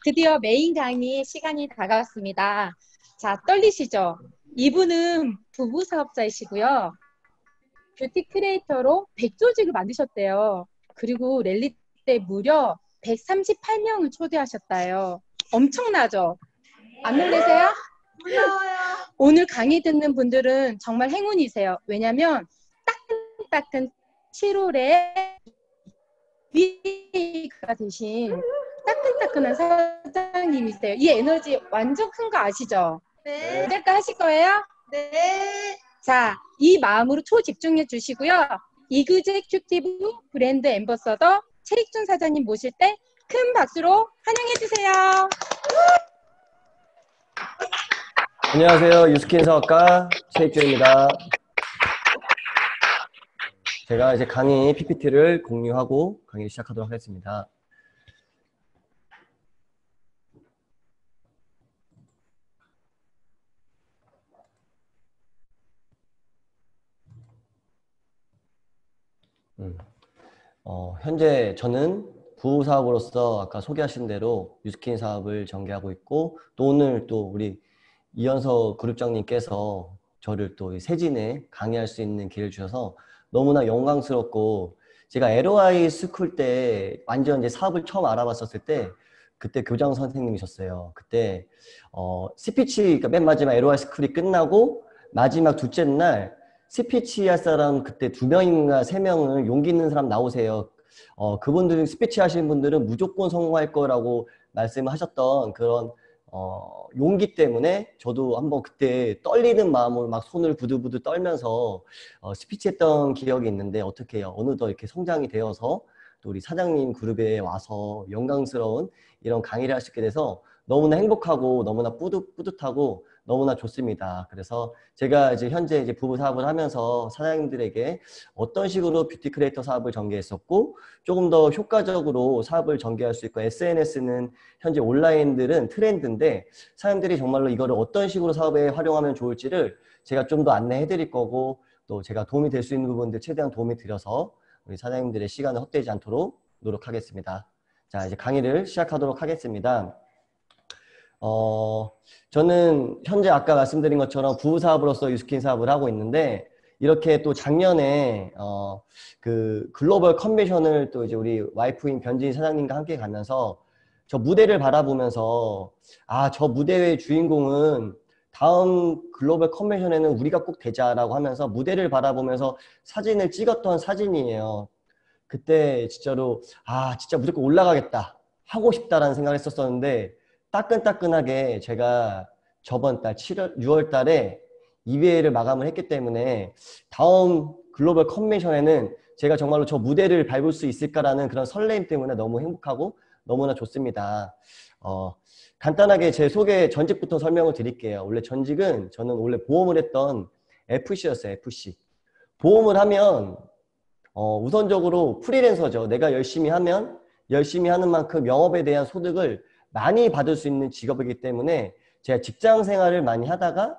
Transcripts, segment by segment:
드디어 메인 강의 시간이 다가왔습니다. 자, 떨리시죠? 이분은 부부 사업자이시고요. 뷰티 크리에이터로 100조직을 만드셨대요. 그리고 랠리 때 무려 138명을 초대하셨다요. 엄청나죠? 안 놀라세요? 무서워요. 오늘 강의 듣는 분들은 정말 행운이세요. 왜냐면 따끈따끈 7월에 위가 되신 따끈따끈한 사장님이세요. 이 에너지 완전 큰 거 아시죠? 네. 이제까 하실 거예요? 네. 자, 이 마음으로 초집중해 주시고요. 이그제큐티브 브랜드 앰버서더 최익준 사장님 모실 때 큰 박수로 환영해 주세요. 안녕하세요. 유스킨 사업가 최익준입니다. 제가 이제 강의 PPT를 공유하고 강의를 시작하도록 하겠습니다. 현재 저는 부사업으로서 아까 소개하신 대로 유스킨 사업을 전개하고 있고, 또 오늘 또 우리 이현서 그룹장님께서 저를 또 세진에 강의할 수 있는 기회를 주셔서 너무나 영광스럽고, 제가 LOI 스쿨 때 완전 이제 사업을 처음 알아봤었을 때 그때 교장 선생님이셨어요. 그때 스피치, 그러니까 맨 마지막 LOI 스쿨이 끝나고 마지막 둘째 날 스피치 할 사람 그때 2명인가 3명을 용기 있는 사람 나오세요. 그분들 스피치 하시는 분들은 무조건 성공할 거라고 말씀을 하셨던 그런 용기 때문에 저도 한번 그때 떨리는 마음으로 막 손을 부들부들 떨면서 스피치 했던 기억이 있는데, 어떻게 해요? 어느덧 이렇게 성장이 되어서 또 우리 사장님 그룹에 와서 영광스러운 이런 강의를 할 수 있게 돼서 너무나 행복하고 너무나 뿌듯하고 너무나 좋습니다. 그래서 제가 이제 현재 이제 부부 사업을 하면서 사장님들에게 어떤 식으로 뷰티 크리에이터 사업을 전개했었고, 조금 더 효과적으로 사업을 전개할 수 있고, SNS는 현재 온라인들은 트렌드인데 사람들이 정말로 이거를 어떤 식으로 사업에 활용하면 좋을지를 제가 좀 더 안내해 드릴 거고, 또 제가 도움이 될 수 있는 부분들 최대한 도움이 드려서 우리 사장님들의 시간을 헛되지 않도록 노력하겠습니다. 자, 이제 강의를 시작하도록 하겠습니다. 저는 현재 아까 말씀드린 것처럼 부사업으로서 유스킨 사업을 하고 있는데, 이렇게 또 작년에 그 글로벌 컨벤션을 또 이제 우리 와이프인 변진 사장님과 함께 가면서 저 무대를 바라보면서, 저 무대의 주인공은 다음 글로벌 컨벤션에는 우리가 꼭 되자라고 하면서 무대를 바라보면서 사진을 찍었던 사진이에요. 그때 진짜로 진짜 무조건 올라가겠다, 하고 싶다라는 생각을 했었었는데, 따끈따끈하게 제가 저번 달 6월 달에 EBA를 마감을 했기 때문에 다음 글로벌 컨벤션에는 제가 정말로 저 무대를 밟을 수 있을까라는 그런 설레임 때문에 너무 행복하고 너무나 좋습니다. 간단하게 제 소개 전직부터 설명을 드릴게요. 원래 전직은 저는 원래 보험을 했던 FC였어요. FC. 보험을 하면 우선적으로 프리랜서죠. 내가 열심히 하면 열심히 하는 만큼 영업에 대한 소득을 많이 받을 수 있는 직업이기 때문에 제가 직장 생활을 많이 하다가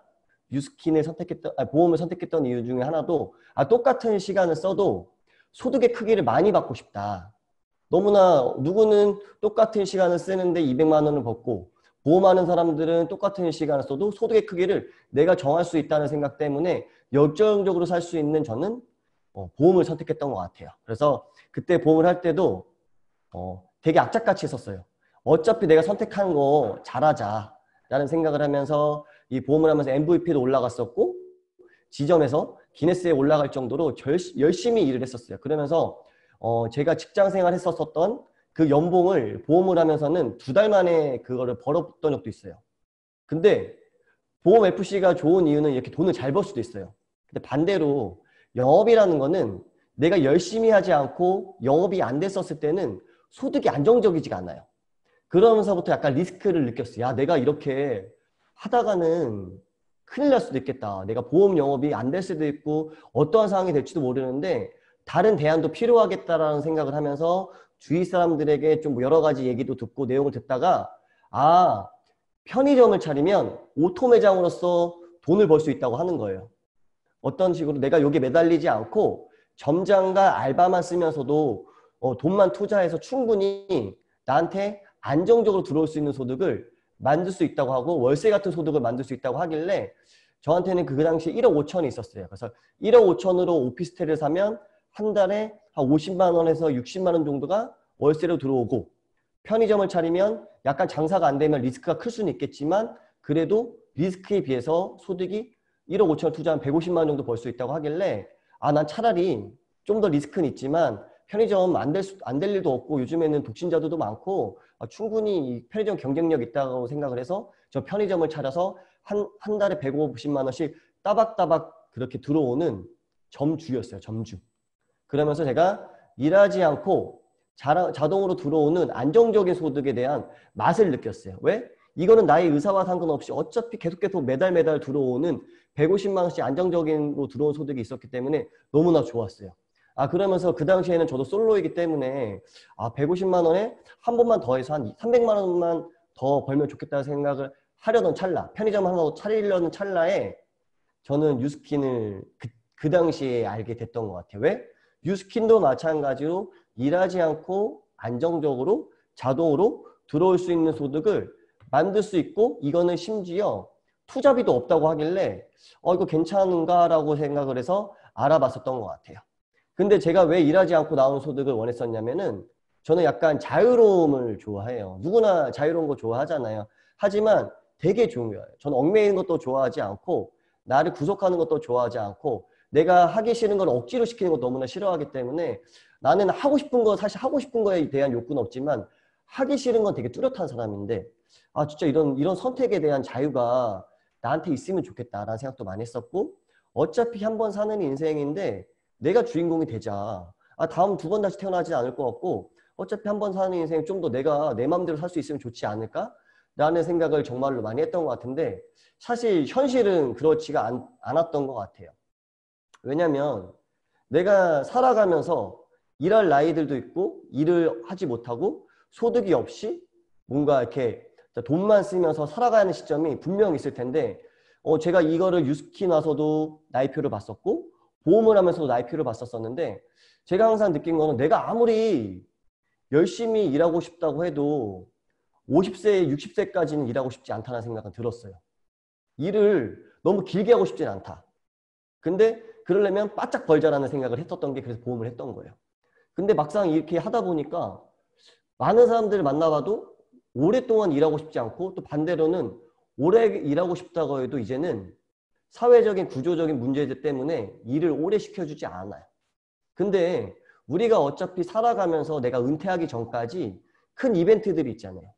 유스킨을 선택했던, 보험을 선택했던 이유 중에 하나도 똑같은 시간을 써도 소득의 크기를 많이 받고 싶다. 너무나 누구는 똑같은 시간을 쓰는데 200만 원을 받고, 보험하는 사람들은 똑같은 시간을 써도 소득의 크기를 내가 정할 수 있다는 생각 때문에 열정적으로 살 수 있는 저는 보험을 선택했던 것 같아요. 그래서 그때 보험을 할 때도 되게 악착같이 했었어요. 어차피 내가 선택한 거 잘하자 라는 생각을 하면서 이 보험을 하면서 MVP도 올라갔었고, 지점에서 기네스에 올라갈 정도로 열심히 일을 했었어요. 그러면서 제가 직장 생활 했었던 그 연봉을 보험을 하면서는 2달 만에 그거를 벌었던 적도 있어요. 근데 보험 FC가 좋은 이유는 이렇게 돈을 잘 벌 수도 있어요. 근데 반대로 영업이라는 거는 내가 열심히 하지 않고 영업이 안 됐었을 때는 소득이 안정적이지가 않아요. 그러면서부터 약간 리스크를 느꼈어요. 야, 내가 이렇게 하다가는 큰일 날 수도 있겠다. 내가 보험 영업이 안 될 수도 있고 어떠한 상황이 될지도 모르는데 다른 대안도 필요하겠다라는 생각을 하면서 주위 사람들에게 좀 여러 가지 얘기도 듣고 내용을 듣다가 편의점을 차리면 오토 매장으로서 돈을 벌 수 있다고 하는 거예요. 어떤 식으로 내가 여기에 매달리지 않고 점장과 알바만 쓰면서도 돈만 투자해서 충분히 나한테 안정적으로 들어올 수 있는 소득을 만들 수 있다고 하고 월세 같은 소득을 만들 수 있다고 하길래 저한테는 그 당시에 1억 5천이 있었어요. 그래서 1억 5천으로 오피스텔을 사면 한 달에 한 50만 원에서 60만 원 정도가 월세로 들어오고 편의점을 차리면 약간 장사가 안 되면 리스크가 클 수는 있겠지만 그래도 리스크에 비해서 소득이 1억 5천을 투자하면 150만 원 정도 벌 수 있다고 하길래 난 차라리 좀 더 리스크는 있지만 편의점 안 될 일도 없고 요즘에는 독신자들도 많고 충분히 이 편의점 경쟁력 있다고 생각을 해서 저 편의점을 차려서 한 달에 150만 원씩 따박따박 그렇게 들어오는 점주였어요. 점주. 그러면서 제가 일하지 않고 자동으로 들어오는 안정적인 소득에 대한 맛을 느꼈어요. 왜? 이거는 나의 의사와 상관없이 어차피 계속 매달 들어오는 150만 원씩 안정적인로 들어온 소득이 있었기 때문에 너무나 좋았어요. 그러면서 그 당시에는 저도 솔로이기 때문에 150만 원에 한 번만 더 해서 한 300만 원만 더 벌면 좋겠다는 생각을 하려던 찰나, 편의점 하나 더 차리려는 찰나에 저는 뉴스킨을 그 당시에 알게 됐던 것 같아요. 왜? 뉴스킨도 마찬가지로 일하지 않고 안정적으로 자동으로 들어올 수 있는 소득을 만들 수 있고 이거는 심지어 투자비도 없다고 하길래 이거 괜찮은가라고 생각을 해서 알아봤었던 것 같아요. 근데 제가 왜 일하지 않고 나오는 소득을 원했었냐면은 저는 약간 자유로움을 좋아해요. 누구나 자유로운 거 좋아하잖아요. 하지만 되게 중요해요. 저는 얽매이는 것도 좋아하지 않고 나를 구속하는 것도 좋아하지 않고 내가 하기 싫은 걸 억지로 시키는 거 너무나 싫어하기 때문에 나는 하고 싶은 거 사실 하고 싶은 거에 대한 욕구는 없지만 하기 싫은 건 되게 뚜렷한 사람인데 진짜 이런 선택에 대한 자유가 나한테 있으면 좋겠다라는 생각도 많이 했었고 어차피 한 번 사는 인생인데 내가 주인공이 되자. 다음 두 번 다시 태어나지 않을 것 같고 어차피 한 번 사는 인생 좀 더 내가 내 마음대로 살 수 있으면 좋지 않을까? 라는 생각을 정말로 많이 했던 것 같은데 사실 현실은 그렇지가 않았던 것 같아요. 왜냐면 내가 살아가면서 일할 나이들도 있고 일을 하지 못하고 소득이 없이 뭔가 이렇게 돈만 쓰면서 살아가는 시점이 분명히 있을 텐데 제가 이거를 뉴스킨 와서도 나이표를 봤었고 보험을 하면서도 나이표를 봤었었는데 제가 항상 느낀 거는 내가 아무리 열심히 일하고 싶다고 해도 50세, 60세까지는 일하고 싶지 않다는 생각은 들었어요. 일을 너무 길게 하고 싶진 않다. 근데 그러려면 바짝 벌자라는 생각을 했었던 게 그래서 보험을 했던 거예요. 근데 막상 이렇게 하다 보니까 많은 사람들을 만나봐도 오랫동안 일하고 싶지 않고 또 반대로는 오래 일하고 싶다고 해도 이제는 사회적인 구조적인 문제들 때문에 일을 오래 시켜주지 않아요. 근데 우리가 어차피 살아가면서 내가 은퇴하기 전까지 큰 이벤트들이 있잖아요.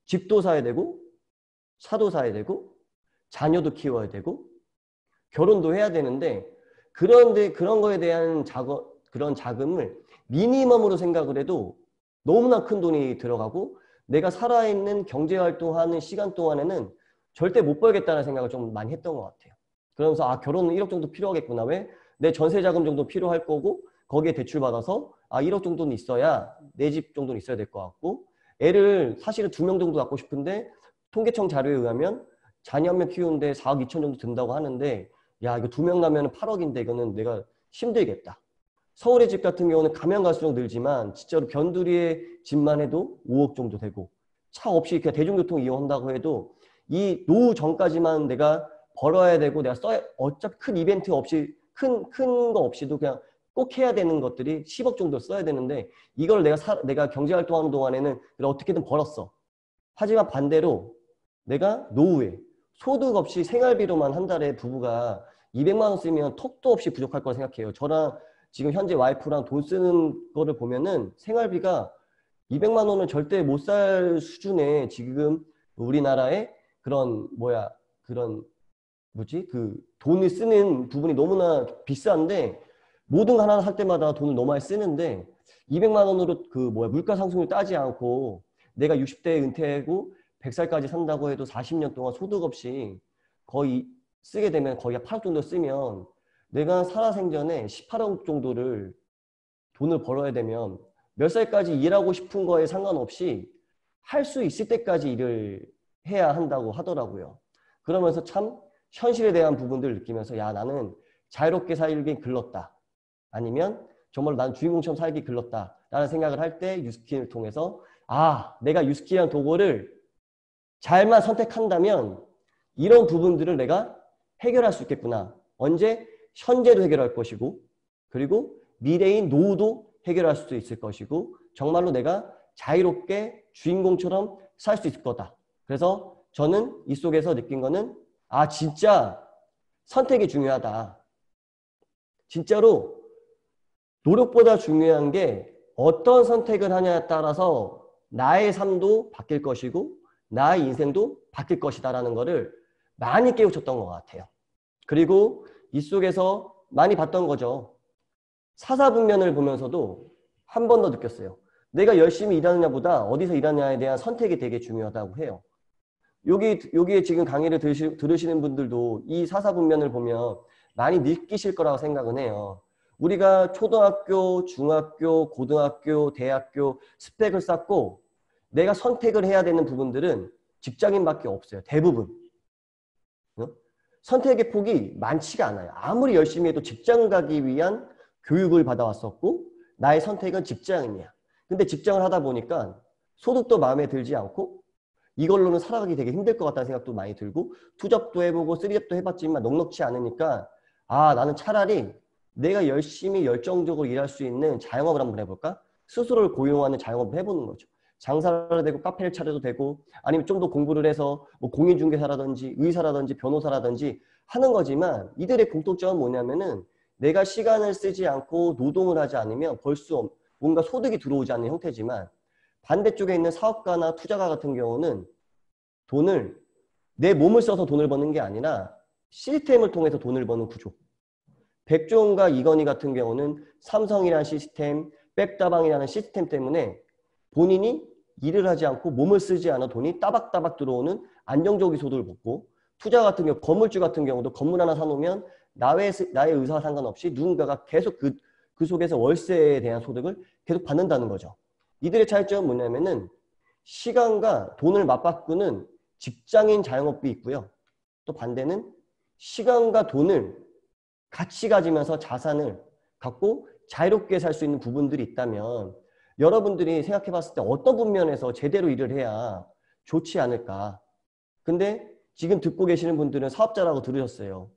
집도 사야 되고 차도 사야 되고 자녀도 키워야 되고 결혼도 해야 되는데 그런데 그런 거에 대한 그런 자금을 미니멈으로 생각을 해도 너무나 큰 돈이 들어가고 내가 살아있는 경제활동하는 시간 동안에는 절대 못 벌겠다는 생각을 좀 많이 했던 것 같아요. 그러면서 결혼은 1억 정도 필요하겠구나. 왜? 내 전세 자금 정도 필요할 거고 거기에 대출 받아서 1억 정도는 있어야 내 집 정도는 있어야 될 것 같고 애를 사실은 2명 정도 갖고 싶은데 통계청 자료에 의하면 자녀 한 명 키우는데 4억 2천 정도 든다고 하는데 야 이거 2명 나면 8억인데 이거는 내가 힘들겠다. 서울의 집 같은 경우는 가면 갈수록 늘지만 진짜로 변두리의 집만 해도 5억 정도 되고 차 없이 그냥 대중교통 이용한다고 해도 이 노후 전까지만 내가 벌어야 되고 내가 어차피 큰 이벤트 없이 큰 거 없이도 그냥 꼭 해야 되는 것들이 10억 정도 써야 되는데 이걸 내가 경제활동하는 동안에는 어떻게든 벌었어. 하지만 반대로 내가 노후에 소득 없이 생활비로만 한 달에 부부가 200만 원 쓰면 턱도 없이 부족할 거라 생각해요. 저랑 지금 현재 와이프랑 돈 쓰는 거를 보면은 생활비가 200만 원은 절대 못 살 수준의 지금 우리나라의 돈을 쓰는 부분이 너무나 비싼데 모든 거 하나 살 때마다 돈을 너무 많이 쓰는데 200만 원으로 물가 상승률 따지 않고 내가 60대에 은퇴하고 100살까지 산다고 해도 40년 동안 소득 없이 거의 쓰게 되면 거의 8억 정도 쓰면 내가 살아생전에 18억 정도를 돈을 벌어야 되면 몇 살까지 일하고 싶은 거에 상관없이 할 수 있을 때까지 일을 해야 한다고 하더라고요. 그러면서 참 현실에 대한 부분들을 느끼면서 야 나는 자유롭게 살기 글렀다. 아니면 정말 난 주인공처럼 살기 글렀다. 라는 생각을 할 때 뉴스킨을 통해서 아, 내가 유스킨이랑 도구를 잘만 선택한다면 이런 부분들을 내가 해결할 수 있겠구나. 언제? 현재도 해결할 것이고, 그리고 미래인 노후도 해결할 수도 있을 것이고, 정말로 내가 자유롭게 주인공처럼 살 수 있을 거다. 그래서 저는 이 속에서 느낀 거는, 아, 진짜 선택이 중요하다. 진짜로 노력보다 중요한 게 어떤 선택을 하냐에 따라서 나의 삶도 바뀔 것이고 나의 인생도 바뀔 것이다라는 거를 많이 깨우쳤던 것 같아요. 그리고 이 속에서 많이 봤던 거죠. 사사분면을 보면서도 한 번 더 느꼈어요. 내가 열심히 일하느냐보다 어디서 일하느냐에 대한 선택이 되게 중요하다고 해요. 여기에 지금 강의를 들으시는 분들도 이 사사분면을 보면 많이 느끼실 거라고 생각은 해요. 우리가 초등학교, 중학교, 고등학교, 대학교 스펙을 쌓고 내가 선택을 해야 되는 부분들은 직장인밖에 없어요. 대부분. 선택의 폭이 많지가 않아요. 아무리 열심히 해도 직장 가기 위한 교육을 받아왔었고 나의 선택은 직장인이야. 근데 직장을 하다 보니까 소득도 마음에 들지 않고 이걸로는 살아가기 되게 힘들 것 같다는 생각도 많이 들고 투잡도 해보고 쓰리잡도 해봤지만 넉넉지 않으니까 아, 나는 차라리 내가 열심히 열정적으로 일할 수 있는 자영업을 한번 해볼까? 스스로를 고용하는 자영업을 해보는 거죠. 장사를 해도 되고 카페를 차려도 되고 아니면 좀 더 공부를 해서 뭐 공인중개사라든지 의사라든지 변호사라든지 하는 거지만 이들의 공통점은 뭐냐면은 내가 시간을 쓰지 않고 노동을 하지 않으면 벌 수 뭔가 소득이 들어오지 않는 형태지만 반대쪽에 있는 사업가나 투자가 같은 경우는 돈을 내 몸을 써서 돈을 버는 게 아니라 시스템을 통해서 돈을 버는 구조. 백종원과 이건희 같은 경우는 삼성이라는 시스템, 백다방이라는 시스템 때문에 본인이 일을 하지 않고 몸을 쓰지 않아 돈이 따박따박 들어오는 안정적인 소득을 받고 투자 같은 경우, 건물주 같은 경우도 건물 하나 사놓으면 나의 의사와 상관없이 누군가가 계속 그 속에서 월세에 대한 소득을 계속 받는다는 거죠. 이들의 차이점은 뭐냐면은 시간과 돈을 맞바꾸는 직장인 자영업이 있고요. 또 반대는 시간과 돈을 같이 가지면서 자산을 갖고 자유롭게 살 수 있는 부분들이 있다면 여러분들이 생각해 봤을 때 어떤 분면에서 제대로 일을 해야 좋지 않을까. 근데 지금 듣고 계시는 분들은 사업자라고 들으셨어요.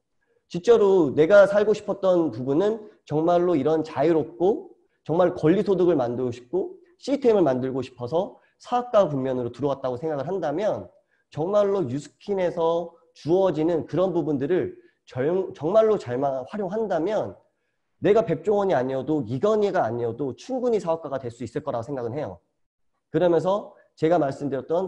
진짜로 내가 살고 싶었던 부분은 정말로 이런 자유롭고 정말 권리소득을 만들고 싶고 시스템을 만들고 싶어서 사업가 분면으로 들어왔다고 생각을 한다면 정말로 유스킨에서 주어지는 그런 부분들을 정말로 잘만 활용한다면 내가 백종원이 아니어도 이건희가 아니어도 충분히 사업가가 될 수 있을 거라고 생각은 해요. 그러면서 제가 말씀드렸던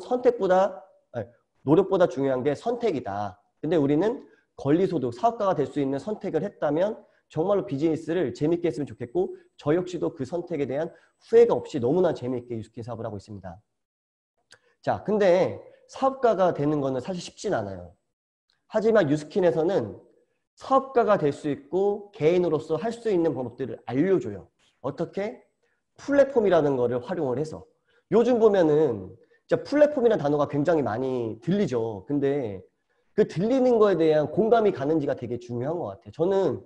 노력보다 중요한 게 선택이다. 근데 우리는 권리소득, 사업가가 될 수 있는 선택을 했다면 정말로 비즈니스를 재밌게 했으면 좋겠고 저 역시도 그 선택에 대한 후회가 없이 너무나 재미있게 유스킨 사업을 하고 있습니다. 자, 근데 사업가가 되는 거는 사실 쉽진 않아요. 하지만 유스킨에서는 사업가가 될 수 있고 개인으로서 할 수 있는 방법들을 알려줘요. 어떻게? 플랫폼이라는 거를 활용을 해서. 요즘 보면은 진짜 플랫폼이라는 단어가 굉장히 많이 들리죠. 근데 그 들리는 거에 대한 공감이 가는지가 되게 중요한 것 같아요. 저는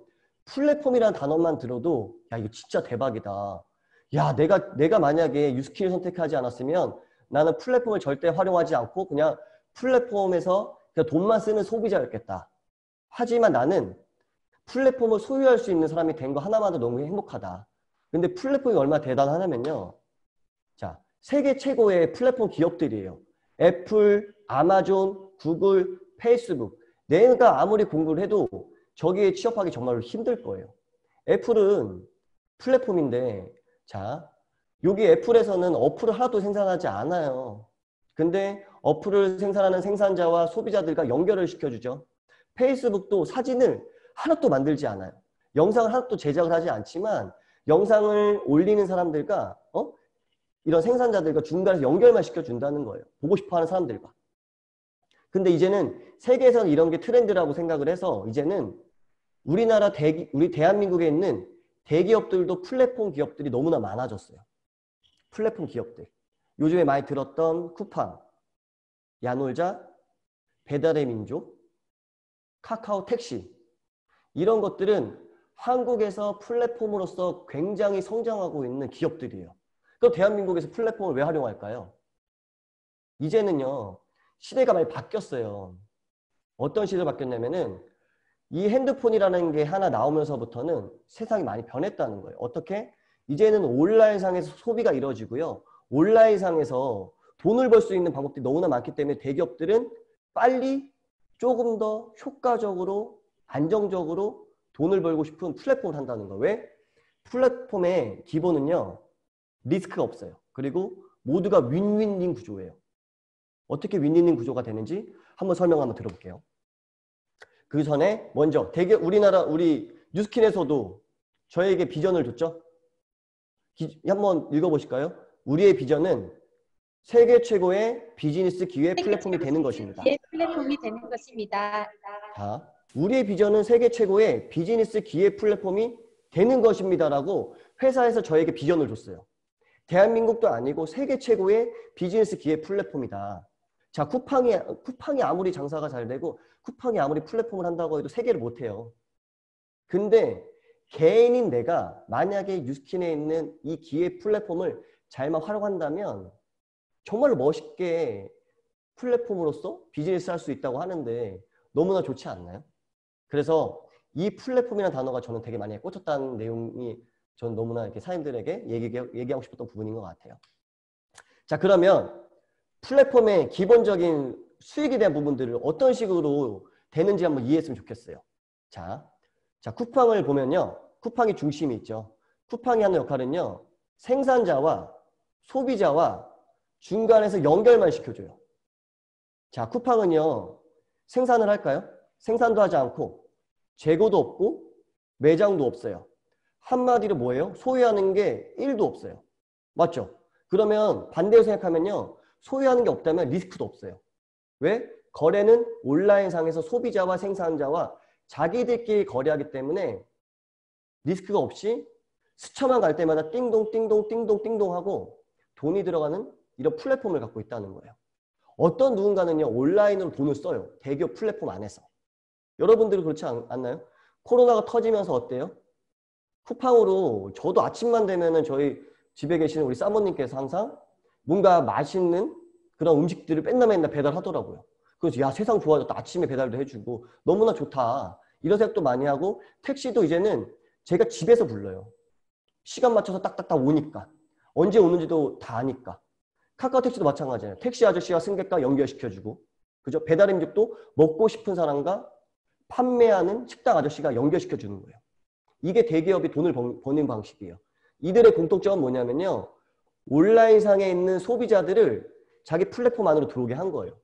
플랫폼이라는 단어만 들어도 야, 이거 진짜 대박이다. 야, 내가 만약에 유스킨을 선택하지 않았으면 나는 플랫폼을 절대 활용하지 않고 그냥 플랫폼에서 그냥 돈만 쓰는 소비자였겠다. 하지만 나는 플랫폼을 소유할 수 있는 사람이 된 거 하나만도 너무 행복하다. 근데 플랫폼이 얼마나 대단하냐면요. 자, 세계 최고의 플랫폼 기업들이에요. 애플, 아마존, 구글, 페이스북. 내가 아무리 공부를 해도 저기에 취업하기 정말로 힘들 거예요. 애플은 플랫폼인데 자, 여기 애플에서는 어플을 하나도 생산하지 않아요. 근데 어플을 생산하는 생산자와 소비자들과 연결을 시켜주죠. 페이스북도 사진을 하나도 만들지 않아요. 영상을 하나도 제작을 하지 않지만 영상을 올리는 사람들과 이런 생산자들과 중간에서 연결만 시켜준다는 거예요. 보고 싶어하는 사람들과. 근데 이제는 세계에서는 이런 게 트렌드라고 생각을 해서 이제는 우리 대한민국에 있는 대기업들도 플랫폼 기업들이 너무나 많아졌어요. 플랫폼 기업들. 요즘에 많이 들었던 쿠팡, 야놀자, 배달의 민족, 카카오 택시 이런 것들은 한국에서 플랫폼으로서 굉장히 성장하고 있는 기업들이에요. 또 대한민국에서 플랫폼을 왜 활용할까요? 이제는요, 시대가 많이 바뀌었어요. 어떤 시대로 바뀌었냐면은 이 핸드폰이라는 게 하나 나오면서부터는 세상이 많이 변했다는 거예요. 어떻게? 이제는 온라인상에서 소비가 이루어지고요. 온라인상에서 돈을 벌 수 있는 방법들이 너무나 많기 때문에 대기업들은 빨리 조금 더 효과적으로 안정적으로 돈을 벌고 싶은 플랫폼을 한다는 거예요. 왜? 플랫폼의 기본은요. 리스크가 없어요. 그리고 모두가 윈윈윈 구조예요. 어떻게 윈윈윈 구조가 되는지 한번 설명 한번 들어볼게요. 그 전에 먼저 우리 뉴스킨에서도 저에게 비전을 줬죠? 한번 읽어보실까요? 우리의 비전은 세계 최고의 비즈니스 기회 플랫폼이 되는 것입니다. 기회 플랫폼이 되는 것입니다. 자, 우리의 비전은 세계 최고의 비즈니스 기회 플랫폼이 되는 것입니다라고 회사에서 저에게 비전을 줬어요. 대한민국도 아니고 세계 최고의 비즈니스 기회 플랫폼이다. 자, 쿠팡이 아무리 장사가 잘 되고 쿠팡이 아무리 플랫폼을 한다고 해도 세계를 못해요. 근데 개인인 내가 만약에 뉴스킨에 있는 이 기회 플랫폼을 잘만 활용한다면 정말로 멋있게 플랫폼으로서 비즈니스 할 수 있다고 하는데 너무나 좋지 않나요? 그래서 이 플랫폼이라는 단어가 저는 되게 많이 꽂혔다는 내용이 저는 너무나 이렇게 사람들에게 얘기하고 싶었던 부분인 것 같아요. 자, 그러면 플랫폼의 기본적인 수익에 대한 부분들을 어떤 식으로 되는지 한번 이해했으면 좋겠어요. 자, 쿠팡을 보면요. 쿠팡이 중심이 있죠. 쿠팡이 하는 역할은요. 생산자와 소비자와 중간에서 연결만 시켜줘요. 자, 쿠팡은요. 생산을 할까요? 생산도 하지 않고 재고도 없고 매장도 없어요. 한마디로 뭐예요? 소유하는 게 1도 없어요. 맞죠? 그러면 반대로 생각하면요. 소유하는 게 없다면 리스크도 없어요. 왜? 거래는 온라인상에서 소비자와 생산자와 자기들끼리 거래하기 때문에 리스크가 없이 스쳐만 갈 때마다 띵동 띵동 띵동 띵동 하고 돈이 들어가는 이런 플랫폼을 갖고 있다는 거예요. 어떤 누군가는요. 온라인으로 돈을 써요. 대기업 플랫폼 안에서. 여러분들은 그렇지 않나요? 코로나가 터지면서 어때요? 쿠팡으로 저도 아침만 되면은 저희 집에 계시는 우리 사모님께서 항상 뭔가 맛있는 그런 음식들을 맨날 배달하더라고요. 그래서 야, 세상 좋아졌다. 아침에 배달도 해주고 너무나 좋다. 이런 생각도 많이 하고 택시도 이제는 제가 집에서 불러요. 시간 맞춰서 딱딱딱 오니까. 언제 오는지도 다 아니까. 카카오 택시도 마찬가지예요. 택시 아저씨와 승객과 연결시켜주고 그죠? 배달 음식도 먹고 싶은 사람과 판매하는 식당 아저씨가 연결시켜주는 거예요. 이게 대기업이 돈을 버는 방식이에요. 이들의 공통점은 뭐냐면요. 온라인상에 있는 소비자들을 자기 플랫폼 안으로 들어오게 한 거예요.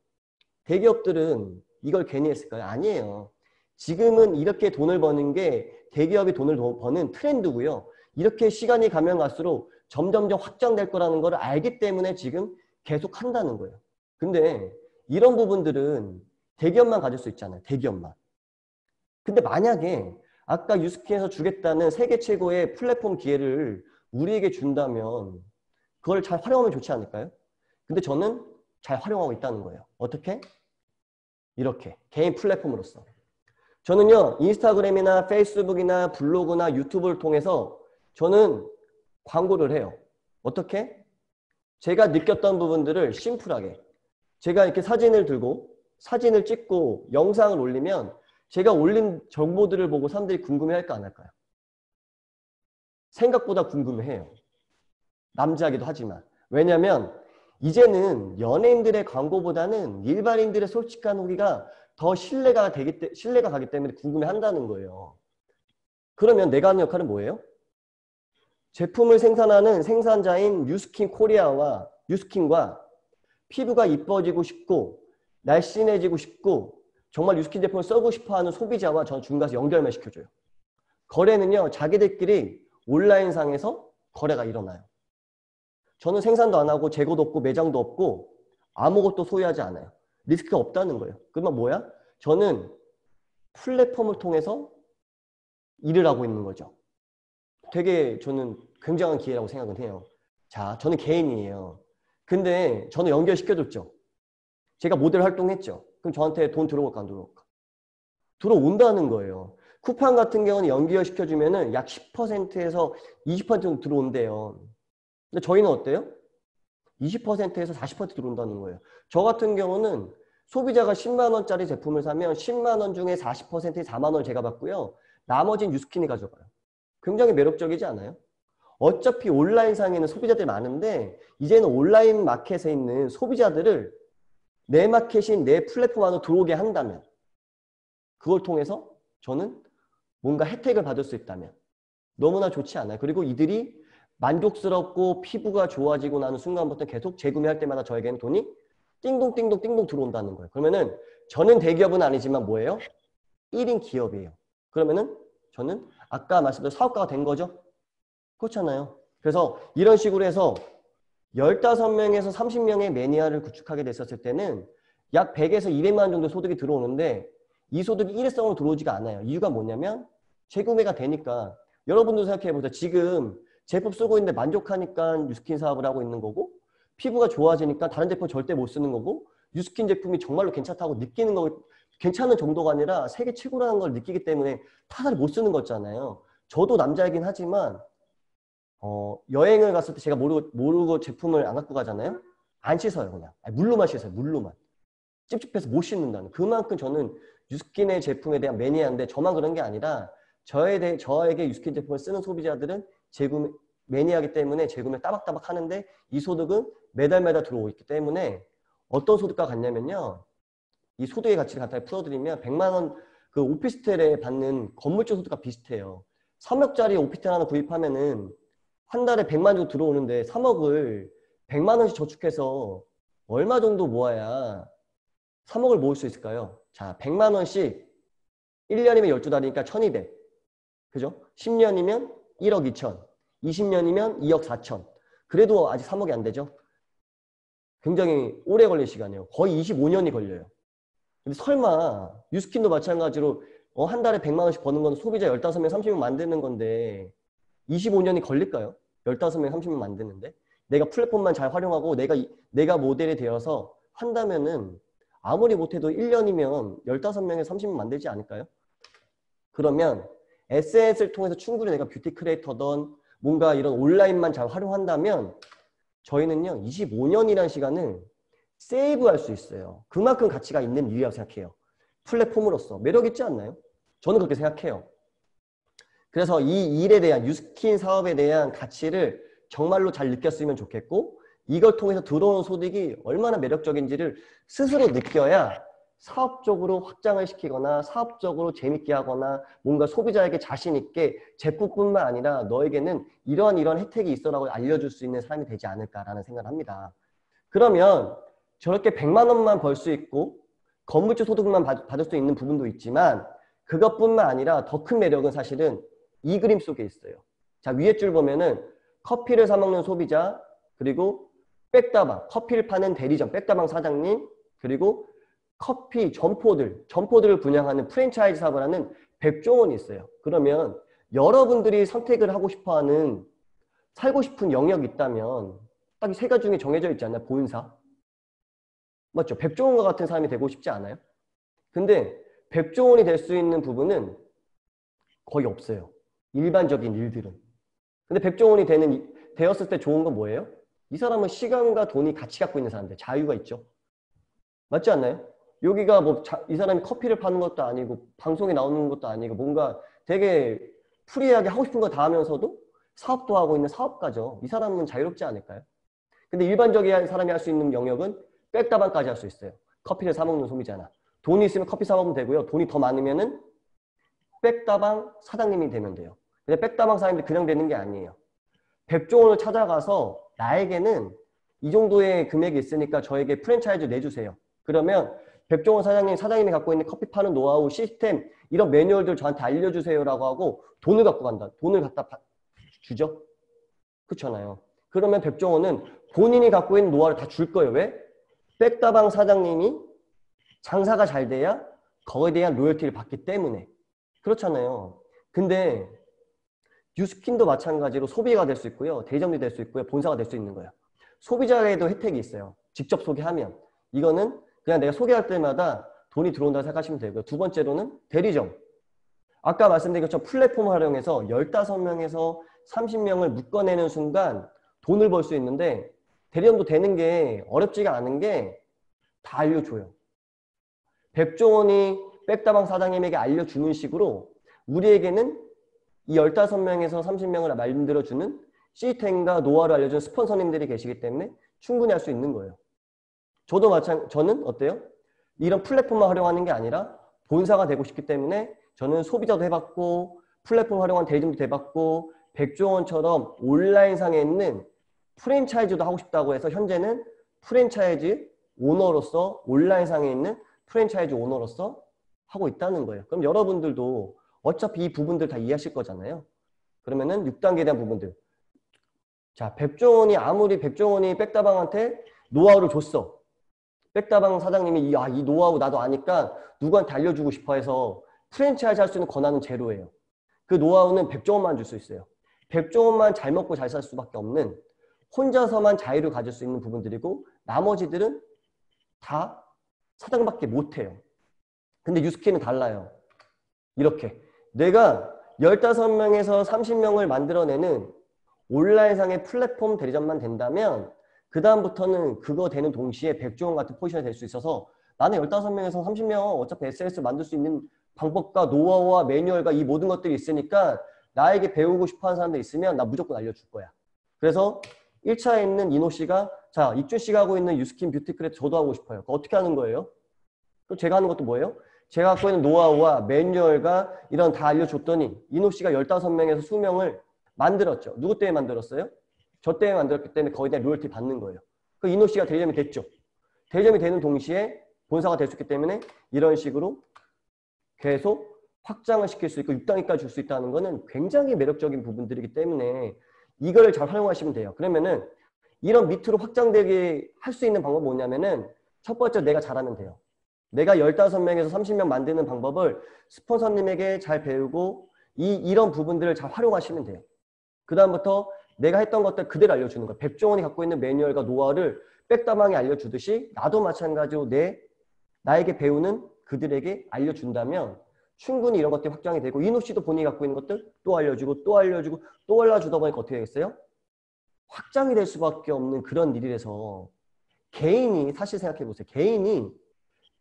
대기업들은 이걸 괜히 했을까요? 아니에요. 지금은 이렇게 돈을 버는 게 대기업이 돈을 버는 트렌드고요. 이렇게 시간이 가면 갈수록 점점점 확장될 거라는 걸 알기 때문에 지금 계속 한다는 거예요. 근데 이런 부분들은 대기업만 가질 수 있잖아요. 대기업만. 근데 만약에 아까 뉴스킨에서 주겠다는 세계 최고의 플랫폼 기회를 우리에게 준다면 그걸 잘 활용하면 좋지 않을까요? 근데 저는 잘 활용하고 있다는 거예요. 어떻게? 이렇게 개인 플랫폼으로서. 저는요. 인스타그램이나 페이스북이나 블로그나 유튜브를 통해서 저는 광고를 해요. 어떻게? 제가 느꼈던 부분들을 심플하게. 제가 이렇게 사진을 들고 사진을 찍고 영상을 올리면 제가 올린 정보들을 보고 사람들이 궁금해할까 안 할까요? 생각보다 궁금해해요. 남자기도 하지만. 왜냐하면 이제는 연예인들의 광고보다는 일반인들의 솔직한 후기가 더 신뢰가 가기 때문에 궁금해한다는 거예요. 그러면 내가 하는 역할은 뭐예요? 제품을 생산하는 생산자인 뉴스킨 코리아와 뉴스킨과 피부가 이뻐지고 싶고 날씬해지고 싶고 정말 뉴스킨 제품을 쓰고 싶어하는 소비자와 저는 중간에서 연결만 시켜줘요. 거래는요. 자기들끼리 온라인상에서 거래가 일어나요. 저는 생산도 안 하고 재고도 없고 매장도 없고 아무것도 소유하지 않아요. 리스크가 없다는 거예요. 그러면 뭐야? 저는 플랫폼을 통해서 일을 하고 있는 거죠. 되게 저는 굉장한 기회라고 생각은 해요. 자, 저는 개인이에요. 근데 저는 연결시켜줬죠. 제가 모델 활동했죠. 그럼 저한테 돈 들어올까 안 들어올까? 들어온다는 거예요. 쿠팡 같은 경우는 연결시켜주면은 약 10%에서 20% 정도 들어온대요. 근데 저희는 어때요? 20%에서 40% 들어온다는 거예요. 저 같은 경우는 소비자가 10만 원짜리 제품을 사면 10만 원 중에 40%의 4만 원을 제가 받고요. 나머지는 뉴스킨이 가져가요. 굉장히 매력적이지 않아요? 어차피 온라인상에는 소비자들이 많은데 이제는 온라인 마켓에 있는 소비자들을 내 마켓인 내 플랫폼 안으로 들어오게 한다면 그걸 통해서 저는 뭔가 혜택을 받을 수 있다면 너무나 좋지 않아요? 그리고 이들이 만족스럽고 피부가 좋아지고 나는 순간부터 계속 재구매할 때마다 저에게는 돈이 띵동띵동 들어온다는 거예요. 그러면은 저는 대기업은 아니지만 뭐예요? 1인 기업이에요. 그러면은 저는 아까 말씀드린 사업가가 된 거죠? 그렇잖아요. 그래서 이런 식으로 해서 15명에서 30명의 매니아를 구축하게 됐었을 때는 약 100에서 200만 원 정도 소득이 들어오는데 이 소득이 일회성으로 들어오지가 않아요. 이유가 뭐냐면 재구매가 되니까 여러분도 생각해보세요. 지금 제품 쓰고 있는데 만족하니까 뉴스킨 사업을 하고 있는 거고 피부가 좋아지니까 다른 제품 절대 못 쓰는 거고 뉴스킨 제품이 정말로 괜찮다고 느끼는 거 괜찮은 정도가 아니라 세계 최고라는 걸 느끼기 때문에 타사를 못 쓰는 거잖아요. 저도 남자이긴 하지만 여행을 갔을 때 제가 모르고 제품을 안 갖고 가잖아요. 안 씻어요 그냥. 아니, 물로만 씻어요. 물로만. 찝찝해서 못 씻는다는. 그만큼 저는 뉴스킨의 제품에 대한 매니아인데 저만 그런 게 아니라 저에게 뉴스킨 제품을 쓰는 소비자들은 재구매 매니아이기 때문에 재구매 따박따박 하는데 이 소득은 매달 들어오고 있기 때문에 어떤 소득과 같냐면요. 이 소득의 가치를 간단히 풀어드리면 100만 원 그 오피스텔에 받는 건물주 소득과 비슷해요. 3억짜리 오피스텔 하나 구입하면은 한 달에 100만 정도 들어오는데 3억을 100만 원씩 저축해서 얼마 정도 모아야 3억을 모을 수 있을까요? 자, 100만 원씩 1년이면 12달이니까 1200. 그죠? 10년이면 1억 2천. 20년이면 2억 4천. 그래도 아직 3억이 안 되죠? 굉장히 오래 걸릴 시간이에요. 거의 25년이 걸려요. 근데 설마 뉴스킨도 마찬가지로 한 달에 100만 원씩 버는 건 소비자 15명, 30명 만드는 건데 25년이 걸릴까요? 15명, 30명 만드는데 내가 플랫폼만 잘 활용하고 내가 모델이 되어서 한다면은 아무리 못해도 1년이면 15명에서 30명 만들지 않을까요? 그러면 SNS를 통해서 충분히 내가 뷰티 크리에이터든 뭔가 이런 온라인만 잘 활용한다면 저희는요 25년이라는 시간을 세이브할 수 있어요. 그만큼 가치가 있는 일이라고 생각해요. 플랫폼으로서 매력 있지 않나요? 저는 그렇게 생각해요. 그래서 이 일에 대한 뉴스킨 사업에 대한 가치를 정말로 잘 느꼈으면 좋겠고 이걸 통해서 들어오는 소득이 얼마나 매력적인지를 스스로 느껴야 사업적으로 확장을 시키거나 사업적으로 재밌게 하거나 뭔가 소비자에게 자신 있게 제품뿐만 아니라 너에게는 이러한 혜택이 있어라고 알려줄 수 있는 사람이 되지 않을까라는 생각을 합니다. 그러면 저렇게 100만 원만 벌 수 있고 건물주 소득만 받을 수 있는 부분도 있지만 그것뿐만 아니라 더 큰 매력은 사실은 이 그림 속에 있어요. 자, 위에 줄 보면은 커피를 사 먹는 소비자, 그리고 백다방, 커피를 파는 대리점, 백다방 사장님, 그리고 커피 점포들을 분양하는 프랜차이즈 사업을 하는 백종원이 있어요. 그러면 여러분들이 선택을 하고 싶어하는 살고 싶은 영역이 있다면 딱 이 세 가지 중에 정해져 있지 않나요? 본사. 맞죠? 백종원과 같은 사람이 되고 싶지 않아요? 근데 백종원이 될 수 있는 부분은 거의 없어요. 일반적인 일들은. 근데 백종원이 되었을 때 좋은 건 뭐예요? 이 사람은 시간과 돈이 같이 갖고 있는 사람들, 자유가 있죠. 맞지 않나요? 여기가 이 사람이 커피를 파는 것도 아니고 방송에 나오는 것도 아니고 뭔가 되게 프리하게 하고 싶은 거 다 하면서도 사업도 하고 있는 사업가죠. 이 사람은 자유롭지 않을까요? 근데 일반적인 사람이 할 수 있는 영역은 백다방까지 할 수 있어요. 커피를 사 먹는 소비자나. 돈이 있으면 커피 사 먹으면 되고요. 돈이 더 많으면은 백다방 사장님이 되면 돼요. 근데 백다방 사장님이 그냥 되는 게 아니에요. 백종원을 찾아가서 나에게는 이 정도의 금액이 있으니까 저에게 프랜차이즈 내주세요. 그러면 백종원 사장님이 갖고 있는 커피 파는 노하우, 시스템, 이런 매뉴얼들 저한테 알려주세요라고 하고 돈을 갖고 간다. 돈을 갖다 주죠. 그렇잖아요. 그러면 백종원은 본인이 갖고 있는 노하우를 다 줄 거예요. 왜? 백다방 사장님이 장사가 잘 돼야 거기에 대한 로열티를 받기 때문에. 그렇잖아요. 근데 뉴스킨도 마찬가지로 소비가 될 수 있고요. 대리점이 될 수 있고요. 본사가 될 수 있는 거예요. 소비자에도 혜택이 있어요. 직접 소개하면. 이거는 그냥 내가 소개할 때마다 돈이 들어온다고 생각하시면 되고요. 두 번째로는 대리점. 아까 말씀드린 것처럼 플랫폼을 활용해서 15명에서 30명을 묶어내는 순간 돈을 벌 수 있는데 대리점도 되는 게 어렵지가 않은 게 다 알려줘요. 백종원이 백다방 사장님에게 알려주는 식으로 우리에게는 이 15명에서 30명을 만들어주는 시스템과 노하우를 알려주는 스폰서님들이 계시기 때문에 충분히 할 수 있는 거예요. 저는 어때요? 이런 플랫폼만 활용하는 게 아니라 본사가 되고 싶기 때문에 저는 소비자도 해봤고 플랫폼 활용한 대리점도 해봤고 백종원처럼 온라인상에 있는 프랜차이즈도 하고 싶다고 해서 현재는 프랜차이즈 오너로서 온라인상에 있는 프랜차이즈 오너로서 하고 있다는 거예요. 그럼 여러분들도 어차피 이 부분들 다 이해하실 거잖아요. 그러면은 6단계에 대한 부분들. 자, 아무리 백종원이 백다방한테 노하우를 줬어. 백다방 사장님이 이 노하우 나도 아니까 누구한테 알려주고 싶어 해서 프랜차이즈 할 수 있는 권한은 제로예요. 그 노하우는 백종원만 줄 수 있어요. 백종원만 잘 먹고 잘 살 수밖에 없는 혼자서만 자유를 가질 수 있는 부분들이고 나머지들은 다 사장밖에 못해요. 근데 유스키는 달라요. 이렇게 내가 15명에서 30명을 만들어내는 온라인상의 플랫폼 대리점만 된다면 그 다음부터는 그거 되는 동시에 백종원 같은 포지션이 될 수 있어서 나는 15명에서 30명 어차피 SNS 만들 수 있는 방법과 노하우와 매뉴얼과 이 모든 것들이 있으니까 나에게 배우고 싶어하는 사람들 있으면 나 무조건 알려줄 거야. 그래서 1차에 있는 이노 씨가 자 익준 씨가 하고 있는 유스킨 뷰티크랩 저도 하고 싶어요. 그거 어떻게 하는 거예요? 그럼 제가 하는 것도 뭐예요? 제가 갖고 있는 노하우와 매뉴얼과 이런 다 알려줬더니 이노 씨가 15명에서 20명을 만들었죠. 누구 때문에 만들었어요? 저 때문에 만들었기 때문에 거기에 대한 로열티 받는 거예요. 그 이노 씨가 대리점이 됐죠. 대리점이 되는 동시에 본사가 될 수 있기 때문에 이런 식으로 계속 확장을 시킬 수 있고 6단계까지 줄 수 있다는 거는 굉장히 매력적인 부분들이기 때문에 이걸 잘 활용하시면 돼요. 그러면은 이런 밑으로 확장되게 할 수 있는 방법은 뭐냐면은 첫 번째 내가 잘하면 돼요. 내가 15명에서 30명 만드는 방법을 스폰서님에게 잘 배우고 이런 부분들을 잘 활용하시면 돼요. 그 다음부터 내가 했던 것들 그대로 알려주는 거예요. 백종원이 갖고 있는 매뉴얼과 노하우를 백다방에 알려주듯이 나도 마찬가지로 나에게 배우는 그들에게 알려준다면 충분히 이런 것들이 확장이 되고 이노 씨도 본인이 갖고 있는 것들 또 알려주고 또 알려주고 또 알려주다 보니까 어떻게 되겠어요? 확장이 될 수밖에 없는 그런 일이라서 개인이 사실 생각해 보세요. 개인이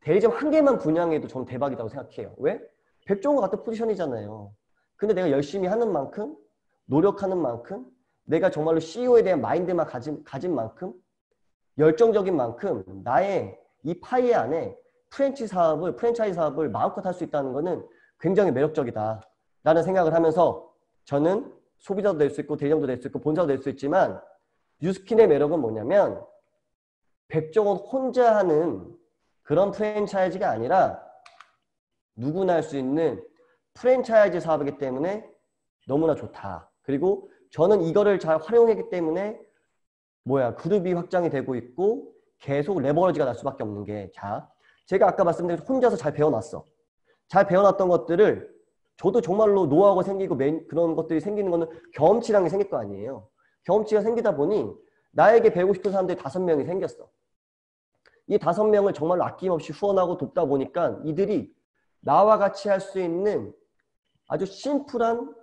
대리점 한 개만 분양해도 저는 대박이라고 생각해요. 왜? 백종원 같은 포지션이잖아요. 근데 내가 열심히 하는 만큼 노력하는 만큼 내가 정말로 CEO에 대한 마인드만 가진 만큼 열정적인 만큼 나의 이 파이 안에 프랜차이즈 사업을 마음껏 할 수 있다는 것은 굉장히 매력적이다 라는 생각을 하면서 저는 소비자도 될 수 있고 대리점도 될 수 있고 본사도 될 수 있지만 유스킨의 매력은 뭐냐면 백종원 혼자 하는 그런 프랜차이즈가 아니라 누구나 할 수 있는 프랜차이즈 사업이기 때문에 너무나 좋다. 그리고 저는 이거를 잘 활용했기 때문에 그룹이 확장이 되고 있고 계속 레버리지가 날 수밖에 없는 게 제가 아까 말씀드린 혼자서 잘 배워놨어. 잘 배워놨던 것들을 저도 정말로 노하우가 생기고 그런 것들이 생기는 거는 경험치라는 게 생길 거 아니에요. 경험치가 생기다 보니 나에게 배우고 싶은 사람들이 5명이 생겼어. 이 5명을 정말로 아낌없이 후원하고 돕다 보니까 이들이 나와 같이 할 수 있는 아주 심플한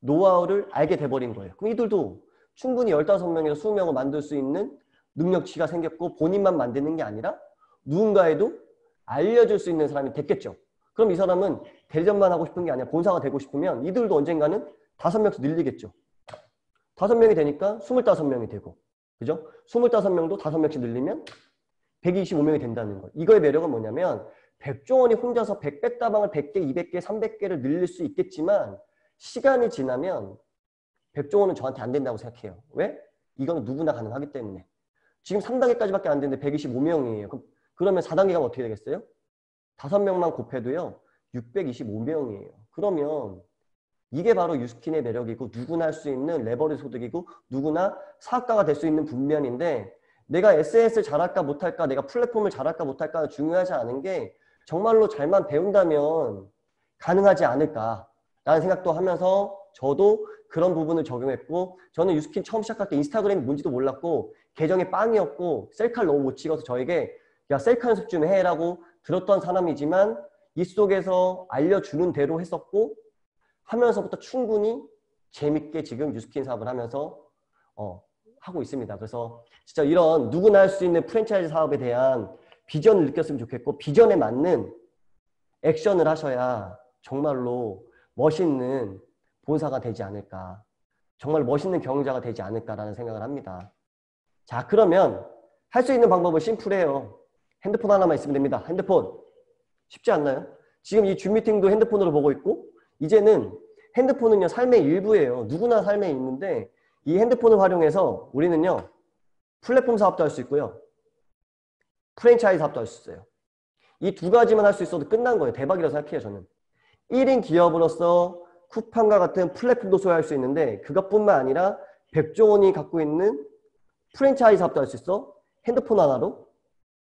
노하우를 알게 돼버린 거예요. 그럼 이들도 충분히 15명에서 20명을 만들 수 있는 능력치가 생겼고 본인만 만드는 게 아니라 누군가에도 알려줄 수 있는 사람이 됐겠죠. 그럼 이 사람은 대리점만 하고 싶은 게 아니라 본사가 되고 싶으면 이들도 언젠가는 5명씩 늘리겠죠. 5명이 되니까 25명이 되고 그죠? 25명도 5명씩 늘리면 125명이 된다는 거. 이거의 매력은 뭐냐면 백종원이 혼자서 100백다방을 100개, 200개, 300개를 늘릴 수 있겠지만 시간이 지나면 백종원은 저한테 안 된다고 생각해요. 왜? 이거는 누구나 가능하기 때문에. 지금 3단계까지밖에 안 되는데 125명이에요. 그러면 4단계 가면 어떻게 되겠어요? 5명만 곱해도요. 625명이에요. 그러면 이게 바로 유스킨의 매력이고 누구나 할 수 있는 레버리지 소득이고 누구나 사업가가 될 수 있는 분면인데 내가 SNS를 잘할까 못할까 내가 플랫폼을 잘할까 못할까 중요하지 않은 게 정말로 잘만 배운다면 가능하지 않을까라는 생각도 하면서 저도 그런 부분을 적용했고 저는 유스킨 처음 시작할 때 인스타그램이 뭔지도 몰랐고 계정에 빵이었고 셀카를 너무 못 찍어서 저에게 야 셀카 연습 좀 해라고 들었던 사람이지만 이 속에서 알려주는 대로 했었고 하면서부터 충분히 재밌게 지금 유스킨 사업을 하면서 하고 있습니다. 그래서 진짜 이런 누구나 할 수 있는 프랜차이즈 사업에 대한 비전을 느꼈으면 좋겠고 비전에 맞는 액션을 하셔야 정말로 멋있는 본사가 되지 않을까. 정말 멋있는 경영자가 되지 않을까라는 생각을 합니다. 자, 그러면 할 수 있는 방법은 심플해요. 핸드폰 하나만 있으면 됩니다. 핸드폰. 쉽지 않나요? 지금 이 줌 미팅도 핸드폰으로 보고 있고 이제는 핸드폰은요 삶의 일부예요. 누구나 삶에 있는데 이 핸드폰을 활용해서 우리는요 플랫폼 사업도 할 수 있고요. 프랜차이즈 사업도 할 수 있어요. 이 두 가지만 할 수 있어도 끝난 거예요. 대박이라고 생각해요, 저는. 1인 기업으로서 쿠팡과 같은 플랫폼도 소유할 수 있는데 그것뿐만 아니라 백종원이 갖고 있는 프랜차이즈 사업도 할 수 있어. 핸드폰 하나로.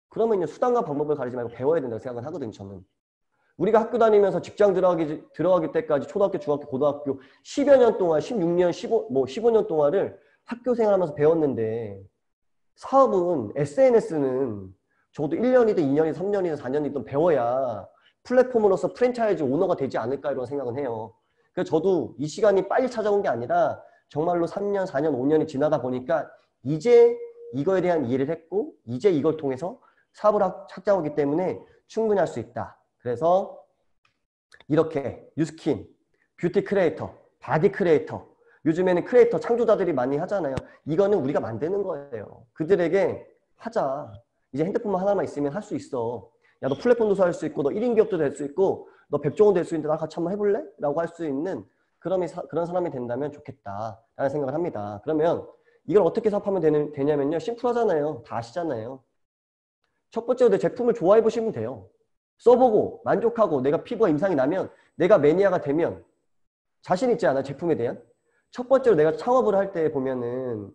그러면요, 수단과 방법을 가리지 말고 배워야 된다고 생각을 하거든요, 저는. 우리가 학교 다니면서 직장 들어가기 때까지 초등학교, 중학교, 고등학교 10여 년 동안, 16년, 15년 동안을 학교 생활하면서 배웠는데 사업은 SNS는 적어도 1년이든 2년이든 3년이든 4년이든 배워야 플랫폼으로서 프랜차이즈 오너가 되지 않을까 이런 생각은 해요. 그래서 저도 이 시간이 빨리 찾아온 게 아니라 정말로 3년, 4년, 5년이 지나다 보니까 이제 이거에 대한 이해를 했고 이제 이걸 통해서 사업을 찾아오기 때문에 충분히 할 수 있다. 그래서 이렇게 뉴스킨, 뷰티 크리에이터, 바디 크리에이터 요즘에는 크리에이터 창조자들이 많이 하잖아요. 이거는 우리가 만드는 거예요. 그들에게 하자. 이제 핸드폰만 하나만 있으면 할 수 있어. 야, 너 플랫폼도 할 수 있고 너 1인 기업도 될 수 있고 너 백종원 될 수 있는데 나 같이 한번 해볼래? 라고 할 수 있는 그런 사람이 된다면 좋겠다 라는 생각을 합니다. 그러면 이걸 어떻게 사업하면 되냐면요. 심플하잖아요. 다 아시잖아요. 첫 번째로 내 제품을 좋아해 보시면 돼요. 써보고 만족하고 내가 피부가 임상이 나면 내가 매니아가 되면 자신 있지 않아? 제품에 대한? 첫 번째로 내가 창업을 할 때 보면은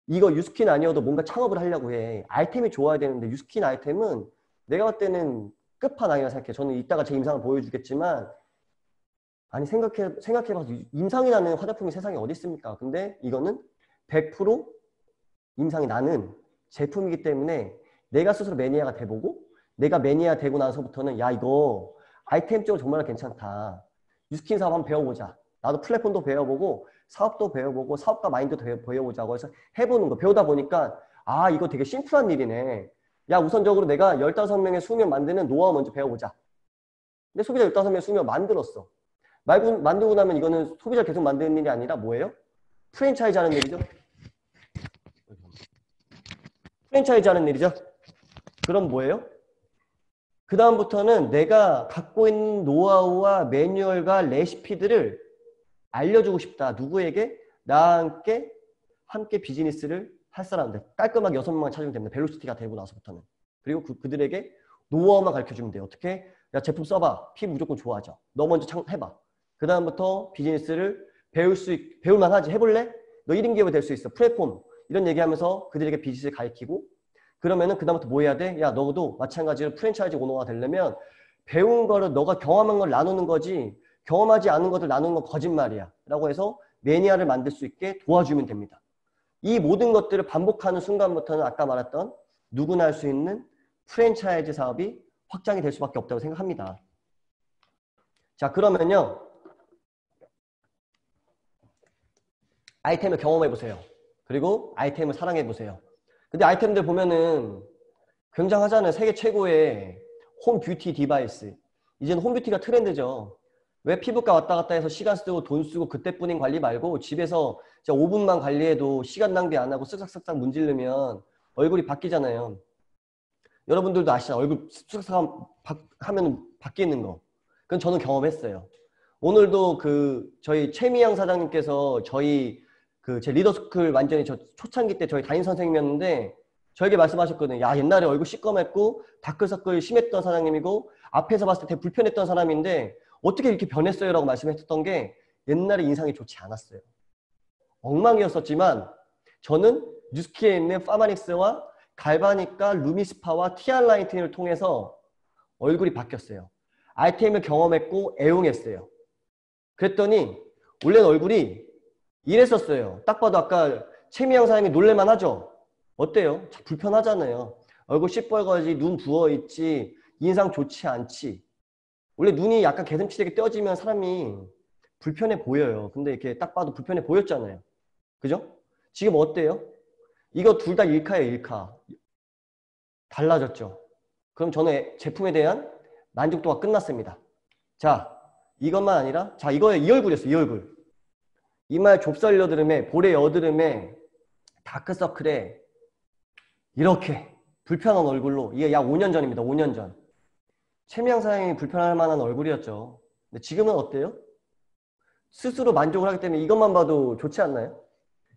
이거 유스킨 아니어도 뭔가 창업을 하려고 해. 아이템이 좋아야 되는데 유스킨 아이템은 내가 봤을 때는 끝판왕이라 생각해. 저는 이따가 제 임상을 보여주겠지만 아니 생각해봐서 임상이 나는 화장품이 세상에 어디 있습니까? 근데 이거는 100% 임상이 나는 제품이기 때문에 내가 스스로 매니아가 돼보고 내가 매니아 되고 나서부터는 야 이거 아이템적으로 정말 괜찮다. 유스킨 사업 한번 배워보자. 나도 플랫폼도 배워보고 사업도 배워보고 사업가 마인드도 배워보자고 해서 해보는 거 배우다 보니까 아 이거 되게 심플한 일이네. 야 우선적으로 내가 15명의 수명 만드는 노하우 먼저 배워보자. 근데 소비자 15명의 수명 만들었어. 만들고 나면 이거는 소비자 계속 만드는 일이 아니라 뭐예요? 프랜차이즈 하는 일이죠. 프랜차이즈 하는 일이죠. 그럼 뭐예요? 그 다음부터는 내가 갖고 있는 노하우와 매뉴얼과 레시피들을 알려주고 싶다. 누구에게? 나와 함께 비즈니스를 할 사람들. 깔끔하게 6명만 찾으면 됩니다. 벨로시티가 되고 나서부터는. 그리고 그들에게 노하우만 가르쳐주면 돼요. 어떻게? 야 제품 써봐. 피부 무조건 좋아져. 너 먼저 해봐. 그 다음부터 비즈니스를 배울만 하지. 해볼래? 너 1인 기업이 될 수 있어. 플랫폼. 이런 얘기하면서 그들에게 비즈니스를 가르치고 그러면은 그다음부터 뭐 해야 돼? 야 너도 마찬가지로 프랜차이즈 오너가 되려면 배운 거를 너가 경험한 걸 나누는 거지 경험하지 않은 것들 나누는 건 거짓말이야 라고 해서 매니아를 만들 수 있게 도와주면 됩니다. 이 모든 것들을 반복하는 순간부터는 아까 말했던 누구나 할 수 있는 프랜차이즈 사업이 확장이 될 수밖에 없다고 생각합니다. 자 그러면요 아이템을 경험해 보세요. 그리고 아이템을 사랑해 보세요. 근데 아이템들 보면은 굉장하잖아요. 세계 최고의 홈 뷰티 디바이스. 이제는 홈 뷰티가 트렌드죠. 왜 피부과 왔다 갔다 해서 시간 쓰고 돈 쓰고 그때뿐인 관리 말고 집에서 5분만 관리해도 시간 낭비 안 하고 쓱싹쓱싹 문지르면 얼굴이 바뀌잖아요. 여러분들도 아시잖아요. 얼굴 쓱싹 하면 바뀌는 거. 그건 저는 경험했어요. 오늘도 저희 최미양 사장님께서 제 리더스쿨 완전히 초창기 때 저희 담임 선생님이었는데 저에게 말씀하셨거든요. 야 옛날에 얼굴 시꺼멓고 다크서클 심했던 사장님이고 앞에서 봤을 때 되게 불편했던 사람인데 어떻게 이렇게 변했어요? 라고 말씀하셨던 게 옛날에 인상이 좋지 않았어요. 엉망이었었지만 저는 뉴스키에 있는 파마닉스와 갈바닉과 루미스파와 티알라이틴을 통해서 얼굴이 바뀌었어요. 아이템을 경험했고 애용했어요. 그랬더니 원래는 얼굴이 이랬었어요. 딱 봐도 아까 최미양 사장님이 놀랄만 하죠? 어때요? 불편하잖아요. 얼굴 시뻘거지, 눈 부어있지, 인상 좋지 않지. 원래 눈이 약간 개슴치레게 떼어지면 사람이 불편해 보여요. 근데 이렇게 딱 봐도 불편해 보였잖아요. 그죠? 지금 어때요? 이거 둘 다 1카예요, 1카. 달라졌죠. 그럼 저는 제품에 대한 만족도가 끝났습니다. 자, 이것만 아니라, 자, 이거의 이 얼굴이었어요, 이 얼굴. 이마에 좁쌀 여드름에, 볼에 여드름에, 다크서클에, 이렇게 불편한 얼굴로, 이게 약 5년 전입니다, 5년 전. 최미양 사장님이 불편할 만한 얼굴이었죠. 근데 지금은 어때요? 스스로 만족을 하기 때문에 이것만 봐도 좋지 않나요?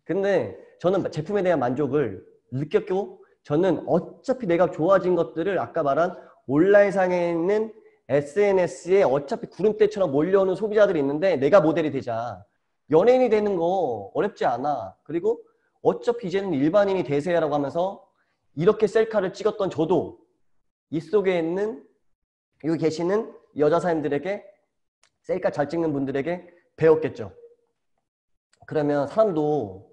근데 저는 제품에 대한 만족을 느꼈고, 저는 어차피 내가 좋아진 것들을 아까 말한 온라인상에 있는 SNS에 어차피 구름대처럼 몰려오는 소비자들이 있는데 내가 모델이 되자. 연예인이 되는 거 어렵지 않아. 그리고 어차피 이제는 일반인이 되세요라고 하면서 이렇게 셀카를 찍었던 저도 이 속에 있는 여기 계시는 여자 사장님들에게 셀카 잘 찍는 분들에게 배웠겠죠. 그러면 사람도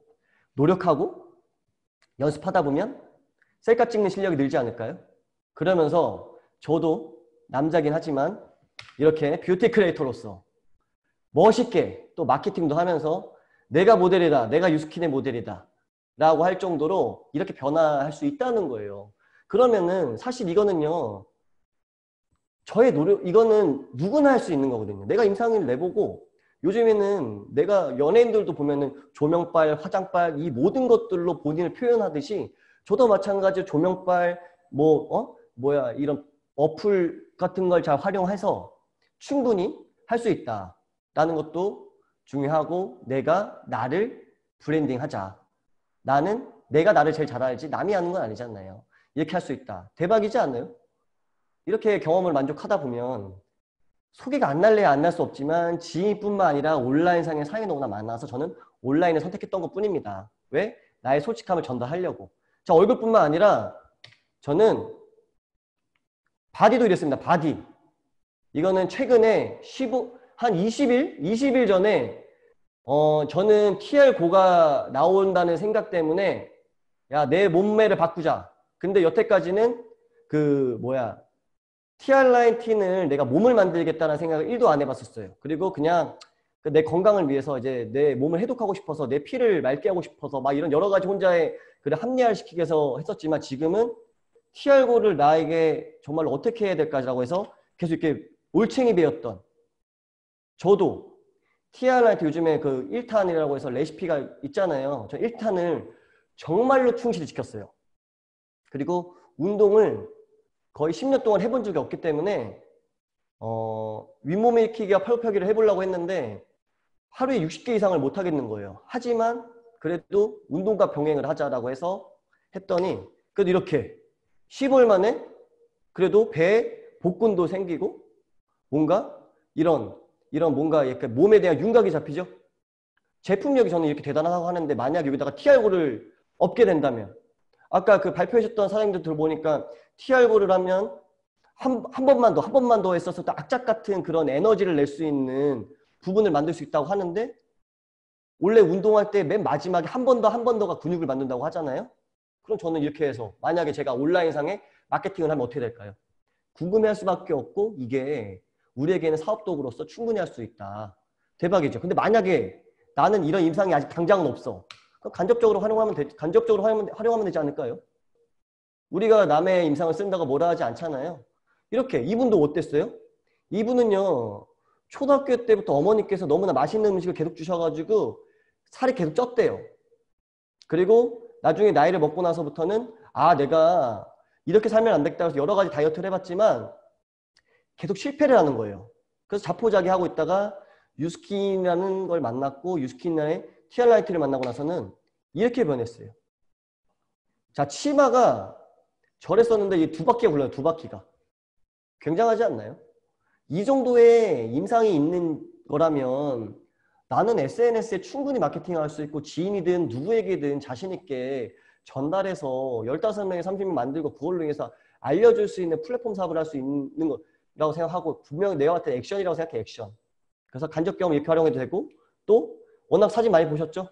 노력하고 연습하다 보면 셀카 찍는 실력이 늘지 않을까요? 그러면서 저도 남자긴 하지만 이렇게 뷰티 크리에이터로서 멋있게 또 마케팅도 하면서 내가 모델이다, 내가 유스킨의 모델이다 라고 할 정도로 이렇게 변화할 수 있다는 거예요. 그러면은 사실 이거는요, 저의 노력, 이거는 누구나 할 수 있는 거거든요. 내가 임상을 내보고 요즘에는 내가 연예인들도 보면은 조명빨, 화장빨 이 모든 것들로 본인을 표현하듯이 저도 마찬가지로 조명빨, 이런 어플 같은 걸 잘 활용해서 충분히 할 수 있다라는 것도 중요하고, 내가 나를 브랜딩하자. 내가 나를 제일 잘 알지 남이 하는 건 아니잖아요. 이렇게 할 수 있다. 대박이지 않나요? 이렇게 경험을 만족하다 보면 소개가 안 날래야 안 날 수 없지만 지인뿐만 아니라 온라인상의 사람이 너무나 많아서 저는 온라인을 선택했던 것뿐입니다. 왜? 나의 솔직함을 전달하려고. 자, 얼굴뿐만 아니라 저는 바디도 이랬습니다. 바디. 이거는 최근에 한 20일 전에 저는 TR고가 나온다는 생각 때문에 야, 내 몸매를 바꾸자. 근데 여태까지는 TR라인 틴을 내가 몸을 만들겠다는 생각을 1도 안 해봤었어요. 그리고 그냥 내 건강을 위해서 이제 내 몸을 해독하고 싶어서 내 피를 맑게 하고 싶어서 막 이런 여러 가지 혼자의 합리화를 시키기 위해서 했었지만, 지금은 TR고를 나에게 정말로 어떻게 해야 될까라고 해서 계속 이렇게 올챙이 배웠던 저도 TR라이트 요즘에 1탄이라고 해서 레시피가 있잖아요. 저 1탄을 정말로 충실히 지켰어요. 그리고 운동을 거의 10년 동안 해본 적이 없기 때문에 윗몸 일으키기와 팔굽혀 펴기를 해보려고 했는데 하루에 60개 이상을 못 하겠는 거예요. 하지만 그래도 운동과 병행을 하자라고 해서 했더니 그래도 이렇게 15일 만에 그래도 배에 복근도 생기고 뭔가 이런 뭔가 약간 몸에 대한 윤곽이 잡히죠. 제품력이 저는 이렇게 대단하다고 하는데, 만약 여기다가 TR고를 업게 된다면, 아까 발표하셨던 사장님들 들어보니까 TR고를 하면 한 번만 더 했어서 또 악착 같은 그런 에너지를 낼 수 있는 부분을 만들 수 있다고 하는데, 원래 운동할 때 맨 마지막에 한 번 더가 근육을 만든다고 하잖아요. 그럼 저는 이렇게 해서 만약에 제가 온라인상에 마케팅을 하면 어떻게 될까요? 궁금해할 수밖에 없고, 이게 우리에게는 사업 도구로서 충분히 할 수 있다. 대박이죠. 근데 만약에 나는 이런 임상이 아직 당장은 없어. 그럼 간접적으로 활용하면 되지 않을까요? 우리가 남의 임상을 쓴다고 뭐라 하지 않잖아요. 이렇게 이분도 어땠어요? 이분은요, 초등학교 때부터 어머니께서 너무나 맛있는 음식을 계속 주셔가지고 살이 계속 쪘대요. 그리고 나중에 나이를 먹고 나서부터는 내가 이렇게 살면 안 되겠다 해서 여러 가지 다이어트를 해봤지만 계속 실패를 하는 거예요. 그래서 자포자기하고 있다가 유스킨이라는 걸 만났고, 유스킨의 TR라이트를 만나고 나서는 이렇게 변했어요. 자, 치마가 저랬었는데 이 2바퀴가 굴러요. 2바퀴가. 굉장하지 않나요? 이 정도의 임상이 있는 거라면 나는 SNS에 충분히 마케팅할 수 있고, 지인이든 누구에게든 자신 있게 전달해서 15명에 30명 만들고 그걸로 인해서 알려줄 수 있는 플랫폼 사업을 할 수 있는 거라고 생각하고, 분명히 내가 같은 액션이라고 생각해. 액션. 그래서 간접 경험 이렇게 활용해도 되고, 또 워낙 사진 많이 보셨죠?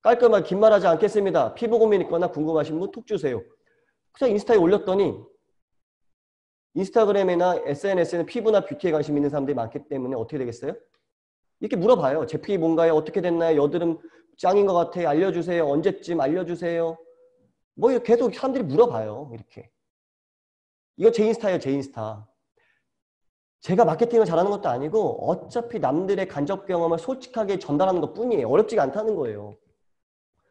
깔끔하게 긴 말하지 않겠습니다. 피부 고민 있거나 궁금하신 분 톡 주세요. 그냥 인스타에 올렸더니, 인스타그램이나 SNS에는 피부나 뷰티에 관심 있는 사람들이 많기 때문에 어떻게 되겠어요? 이렇게 물어봐요. 제품이 뭔가요? 어떻게 됐나요? 여드름 짱인 것 같아요. 알려주세요. 언제쯤 알려주세요. 뭐 계속 사람들이 물어봐요. 이렇게. 이거 제 인스타예요, 제 인스타. 제가 마케팅을 잘하는 것도 아니고 어차피 남들의 간접 경험을 솔직하게 전달하는 것 뿐이에요. 어렵지가 않다는 거예요.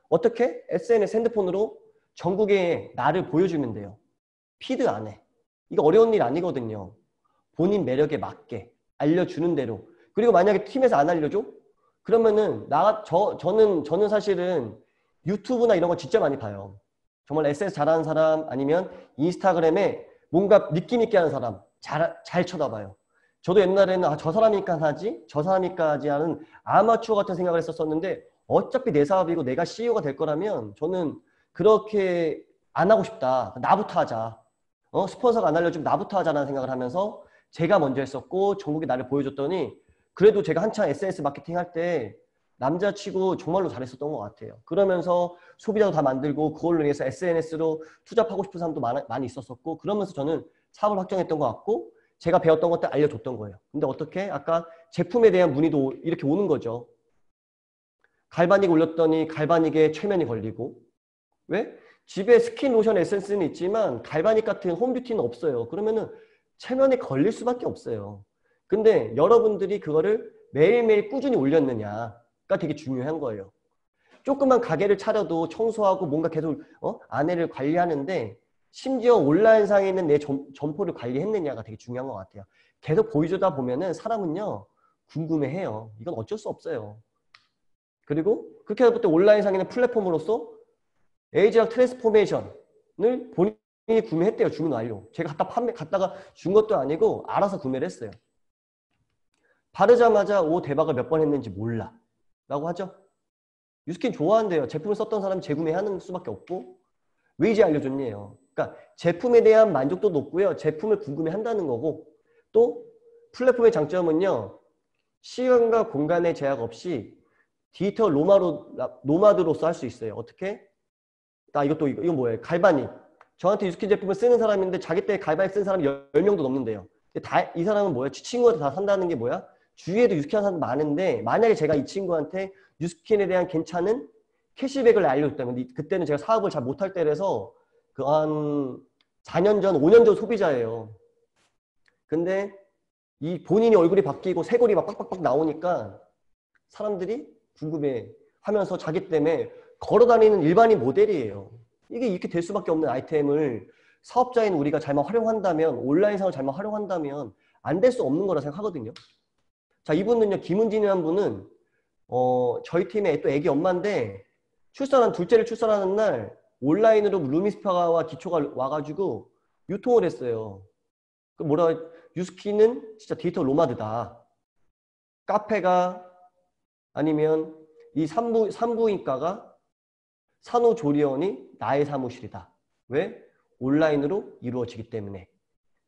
어떻게? SNS 핸드폰으로 전국에 나를 보여주면 돼요. 피드 안에. 이거 어려운 일 아니거든요. 본인 매력에 맞게 알려주는 대로. 그리고 만약에 팀에서 안 알려줘? 그러면은 저는 사실은 유튜브나 이런 거 진짜 많이 봐요. 정말 SNS 잘하는 사람 아니면 인스타그램에 뭔가 느낌 있게 하는 사람 잘 쳐다봐요. 저도 옛날에는 저 사람이니까 하지 저 사람이니까지 하는 아마추어 같은 생각을 했었는데 어차피 내 사업이고 내가 CEO가 될 거라면 저는 그렇게 안 하고 싶다. 나부터 하자. 스폰서가 안 알려주면 나부터 하자라는 생각을 하면서 제가 먼저 했었고 전국에 나를 보여줬더니 그래도 제가 한창 SNS 마케팅 할 때 남자치고 정말로 잘했었던 것 같아요. 그러면서 소비자도 다 만들고 그걸로 인해서 SNS로 투잡하고 싶은 사람도 많이 있었었고 그러면서 저는 사업을 확정했던 것 같고 제가 배웠던 것들 알려줬던 거예요. 근데 어떻게? 아까 제품에 대한 문의도 이렇게 오는 거죠. 갈바닉 올렸더니 갈바닉에 최면이 걸리고 왜? 집에 스킨, 로션, 에센스는 있지만 갈바닉 같은 홈뷰티는 없어요. 그러면은 최면에 걸릴 수밖에 없어요. 근데 여러분들이 그거를 매일매일 꾸준히 올렸느냐가 되게 중요한 거예요. 조그만 가게를 차려도 청소하고 뭔가 계속 안에를 관리하는데 심지어 온라인상에 있는 내 점포를 관리했느냐가 되게 중요한 것 같아요. 계속 보여주다 보면은 사람은요 궁금해해요. 이건 어쩔 수 없어요. 그리고 그렇게 해서 온라인상에 있는 플랫폼으로서 에이지락 트랜스포메이션을 본인이 구매했대요. 주문 완료. 제가 갖다가 준 것도 아니고 알아서 구매를 했어요. 바르자마자 오 대박을 몇 번 했는지 몰라 라고 하죠. 유스킨 좋아한대요. 제품을 썼던 사람이 재구매하는 수밖에 없고 왜 이제 알려줬니에요. 그러니까 제품에 대한 만족도 높고요. 제품을 궁금해한다는 거고 또 플랫폼의 장점은요. 시간과 공간의 제약 없이 디지털 노마드로서 할 수 있어요. 어떻게? 이거 뭐예요? 갈바닉. 저한테 유스킨 제품을 쓰는 사람인데 자기 때 갈바닉 쓴 사람이 10명도 넘는데요. 이 사람은 뭐야? 친구한테 다 산다는 게 뭐야? 주위에도 유스킨 하는 사람 많은데 만약에 제가 이 친구한테 유스킨에 대한 괜찮은 캐시백을 알려줬다면 그때는 제가 사업을 잘 못할 때라서 그 한 4년 전, 5년 전 소비자예요. 근데 이 본인이 얼굴이 바뀌고 쇄골이 막 빡빡빡 나오니까 사람들이 궁금해 하면서 자기 때문에 걸어다니는 일반인 모델이에요. 이게 이렇게 될 수밖에 없는 아이템을 사업자인 우리가 잘만 활용한다면 온라인상을 잘만 활용한다면 안 될 수 없는 거라 생각하거든요. 자, 이분은요. 김은진이라는 분은 저희 팀에 또 애기 엄마인데 둘째를 출산하는 날 온라인으로 루미스파와 기초가 와가지고 유통을 했어요. 유스킨은 진짜 디지털 노마드다. 카페가 아니면 이 산부인과가 산후조리원이 나의 사무실이다. 왜? 온라인으로 이루어지기 때문에.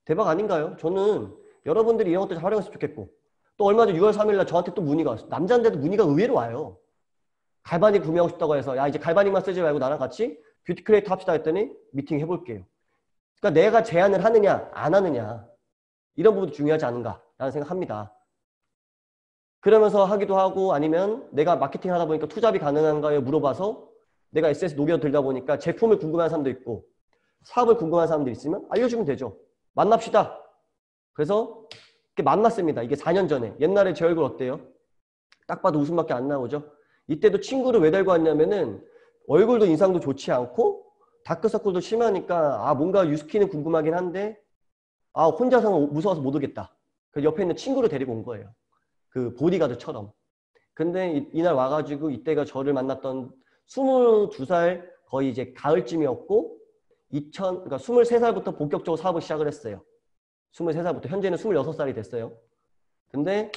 대박 아닌가요? 저는 여러분들이 이런 것들 잘 활용했으면 좋겠고 또 얼마 전 6월 3일 날 저한테 또 문의가 왔어요. 남자인데도 문의가 의외로 와요. 갈바닉 구매하고 싶다고 해서 야 이제 갈바닉만 쓰지 말고 나랑 같이 뷰티 크리에이터 합시다 했더니 미팅 해볼게요. 그러니까 내가 제안을 하느냐 안 하느냐 이런 부분도 중요하지 않은가라는 생각합니다. 그러면서 하기도 하고 아니면 내가 마케팅 하다 보니까 투잡이 가능한가요 물어봐서 내가 SNS 녹여들다 보니까 제품을 궁금해하는 사람도 있고 사업을 궁금해하는 사람들이 있으면 알려주면 되죠. 만납시다. 그래서 이렇게 만났습니다. 이게 4년 전에. 옛날에 제 얼굴 어때요? 딱 봐도 웃음밖에 안 나오죠. 이때도 친구를 왜 데리고 왔냐면은 얼굴도 인상도 좋지 않고 다크서클도 심하니까 뭔가 유스킨은 궁금하긴 한데 혼자서는 무서워서 못 오겠다. 그래서 옆에 있는 친구를 데리고 온 거예요. 그 보디가드처럼. 근데 이날 와가지고 이때가 저를 만났던 22살 거의 이제 가을쯤이었고 그러니까 23살부터 본격적으로 사업을 시작을 했어요. 23살부터 현재는 26살이 됐어요. 근데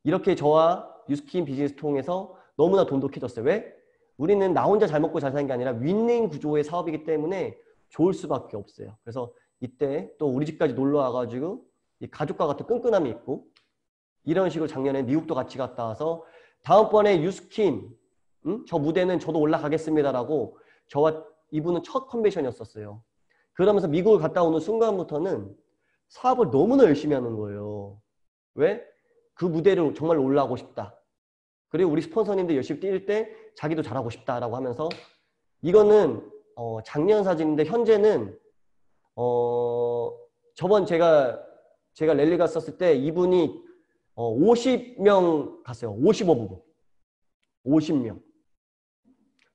이렇게 저와 유스킨 비즈니스 통해서 너무나 돈독해졌어요. 왜? 우리는 나 혼자 잘 먹고 잘 사는 게 아니라 윈윈 구조의 사업이기 때문에 좋을 수밖에 없어요. 그래서 이때 또 우리 집까지 놀러 와가지고 이 가족과 같은 끈끈함이 있고 이런 식으로 작년에 미국도 같이 갔다 와서 다음번에 유스킨 저 무대는 저도 올라가겠습니다라고 저와 이분은 첫 컨벤션이었었어요. 그러면서 미국을 갔다 오는 순간부터는 사업을 너무나 열심히 하는 거예요. 왜? 그 무대를 정말 올라가고 싶다. 그리고 우리 스폰서님들 열심히 뛸 때 자기도 잘하고 싶다라고 하면서 이거는 작년 사진인데 현재는 저번 제가 랠리 갔었을 때 이분이 50명 갔어요. 55부부. 50명.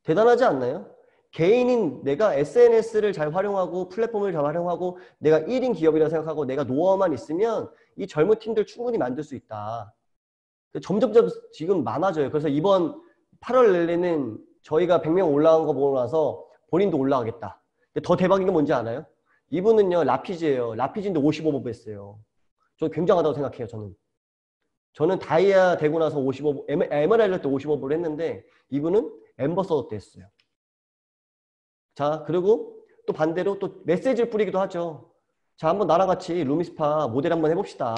대단하지 않나요? 개인인 내가 SNS를 잘 활용하고 플랫폼을 잘 활용하고 내가 1인 기업이라 생각하고 내가 노하우만 있으면 이 젊은 팀들 충분히 만들 수 있다. 점점점 지금 많아져요. 그래서 이번 8월 랠리는 저희가 100명 올라간 거 보고 나서 본인도 올라가겠다. 근데 더 대박인 게 뭔지 알아요? 이분은요, 라피즈예요. 라피즈인데 55부 했어요. 저 굉장하다고 생각해요, 저는. 저는 다이아 되고 나서 55부, 에메랄드 때 55부를 했는데 이분은 엠버서더 때 했어요. 자, 그리고 또 반대로 또 메시지를 뿌리기도 하죠. 자, 한번 나랑 같이 루미스파 모델 한번 해봅시다.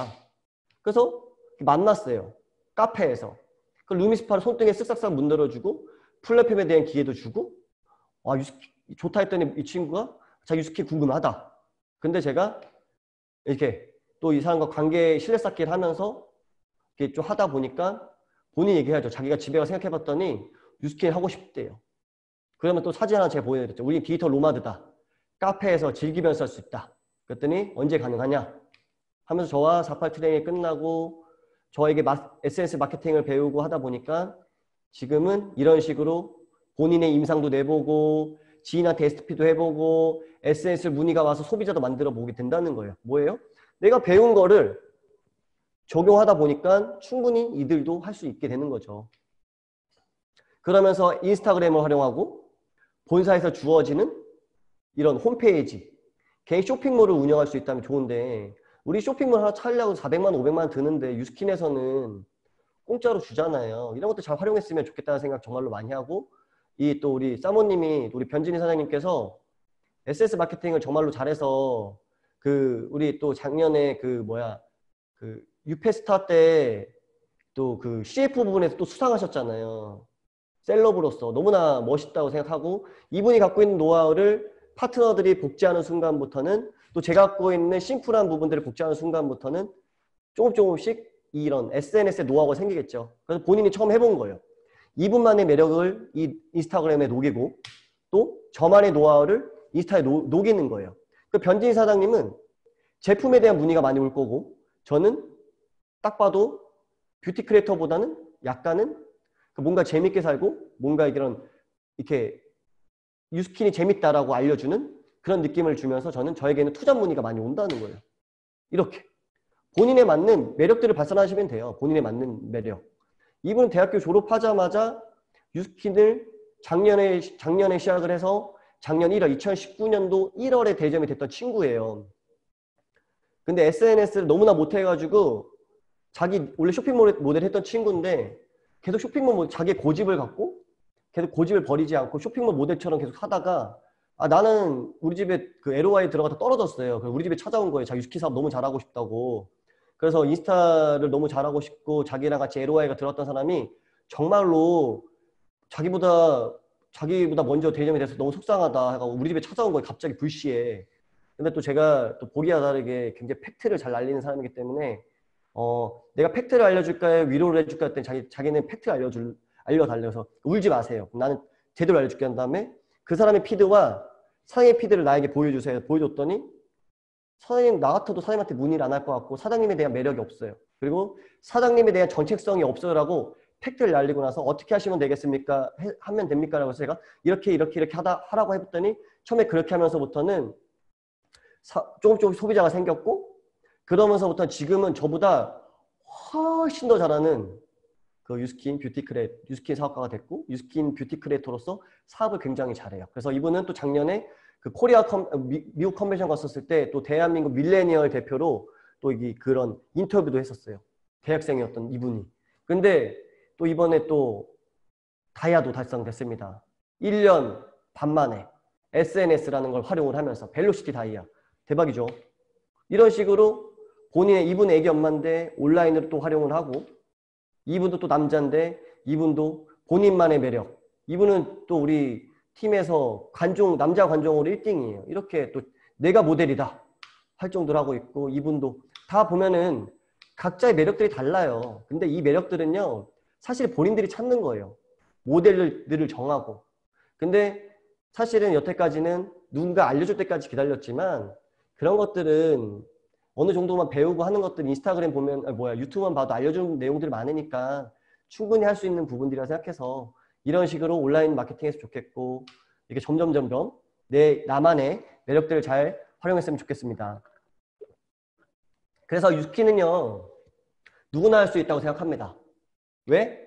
그래서 만났어요. 카페에서. 그 루미스파를 손등에 쓱싹싹 문드러주고 플랫폼에 대한 기회도 주고 좋다 했더니 이 친구가 자, 유스키 궁금하다. 근데 제가 이렇게 또 이 사람과 관계 신뢰 쌓기를 하면서 이렇게 좀 하다 보니까 본인이 얘기하죠. 자기가 집에 가서 생각해봤더니 유스키 하고 싶대요. 그러면 또 사진 하나 제가 보여드렸죠. 우리 디지털 노마드다. 카페에서 즐기면서 할 수 있다. 그랬더니 언제 가능하냐? 하면서 저와 48 트레이닝이 끝나고 저에게 SNS 마케팅을 배우고 하다 보니까 지금은 이런 식으로 본인의 임상도 내보고 지인한테 SP도 해보고 SNS 문의가 와서 소비자도 만들어 보게 된다는 거예요. 뭐예요? 내가 배운 거를 적용하다 보니까 충분히 이들도 할 수 있게 되는 거죠. 그러면서 인스타그램을 활용하고 본사에서 주어지는 이런 홈페이지, 개인 쇼핑몰을 운영할 수 있다면 좋은데 우리 쇼핑몰 하나 차리려고 400만, 500만 드는데 유스킨에서는 공짜로 주잖아요. 이런 것도 잘 활용했으면 좋겠다는 생각 정말로 많이 하고 이 또 우리 사모님이 우리 변진희 사장님께서 SS 마케팅을 정말로 잘해서 우리 또 작년에 유페스타 때 또 CF 부분에서 또 수상하셨잖아요. 셀럽으로서 너무나 멋있다고 생각하고 이분이 갖고 있는 노하우를 파트너들이 복제하는 순간부터는 또 제가 갖고 있는 심플한 부분들을 복제하는 순간부터는 조금씩 이런 SNS의 노하우가 생기겠죠. 그래서 본인이 처음 해본 거예요. 이분만의 매력을 이 인스타그램에 녹이고 또 저만의 노하우를 인스타에 녹이는 거예요. 그 변진희 사장님은 제품에 대한 문의가 많이 올 거고 저는 딱 봐도 뷰티 크리에이터보다는 약간은 뭔가 재밌게 살고 뭔가 이렇게 유스킨이 재밌다라고 알려주는 그런 느낌을 주면서 저에게는 투자 문의가 많이 온다는 거예요. 이렇게 본인에 맞는 매력들을 발산하시면 돼요. 본인에 맞는 매력. 이분은 대학교 졸업하자마자 유스킨을 작년에 시작을 해서 작년 1월 2019년도 1월에 대점이 됐던 친구예요. 근데 SNS를 너무나 못해가지고 자기 원래 쇼핑몰 모델 했던 친구인데 계속 쇼핑몰 자기 고집을 갖고 계속 고집을 버리지 않고 쇼핑몰 모델처럼 계속 하다가 나는 우리 집에 LOI 들어가다 떨어졌어요. 그래서 우리 집에 찾아온 거예요. 자기 유스킨 사업 너무 잘하고 싶다고. 그래서 인스타를 너무 잘하고 싶고 자기랑 같이 LOI가 들어왔던 사람이 정말로 자기보다 먼저 대점이 돼서 너무 속상하다 해서 우리 집에 찾아온 거예요. 갑자기 불시에. 근데 또 제가 또 보기와 다르게 굉장히 팩트를 잘 날리는 사람이기 때문에 내가 팩트를 알려줄까요? 위로를 해줄까 했더니 자기는 팩트를 알려달래서 울지 마세요. 나는 제대로 알려줄게 한 다음에 그 사람의 피드와 사장님의 피드를 나에게 보여주세요. 보여줬더니 사장님 나 같아도 사장님한테 문의를 안 할 것 같고 사장님에 대한 매력이 없어요. 그리고 사장님에 대한 정체성이 없어요라고 팩트를 날리고 나서 어떻게 하시면 되겠습니까? 하면 됩니까? 라고 해서 제가 이렇게 하라고 해봤더니 처음에 그렇게 하면서부터는 조금 소비자가 생겼고 그러면서부터 지금은 저보다 훨씬 더 잘하는 유스킨 사업가가 됐고 유스킨 뷰티 크리에이터로서 사업을 굉장히 잘해요. 그래서 이분은 또 작년에 미국 컨벤션 갔었을 때 또 대한민국 밀레니얼 대표로 또 그런 인터뷰도 했었어요. 대학생이었던 이분이. 근데 또 이번에 또 다이아도 달성됐습니다. 1년 반 만에 SNS라는 걸 활용을 하면서 벨로시티 다이아. 대박이죠. 이런 식으로 이분의 애기 엄마인데 온라인으로 또 활용을 하고 이분도 또 남자인데 이분도 본인만의 매력. 이분은 또 우리 팀에서 남자 관종으로 1등이에요. 이렇게 또 내가 모델이다 할 정도로 하고 있고 이분도 다 보면은 각자의 매력들이 달라요. 근데 이 매력들은요 사실 본인들이 찾는 거예요. 모델들을 정하고. 근데 사실은 여태까지는 누군가 알려줄 때까지 기다렸지만 그런 것들은 어느 정도만 배우고 하는 것들 인스타그램 보면 유튜브만 봐도 알려주는 내용들이 많으니까 충분히 할 수 있는 부분들이라 생각해서 이런 식으로 온라인 마케팅에서 좋겠고 이렇게 점점 나만의 매력들을 잘 활용했으면 좋겠습니다. 그래서 유스키는요 누구나 할 수 있다고 생각합니다. 왜?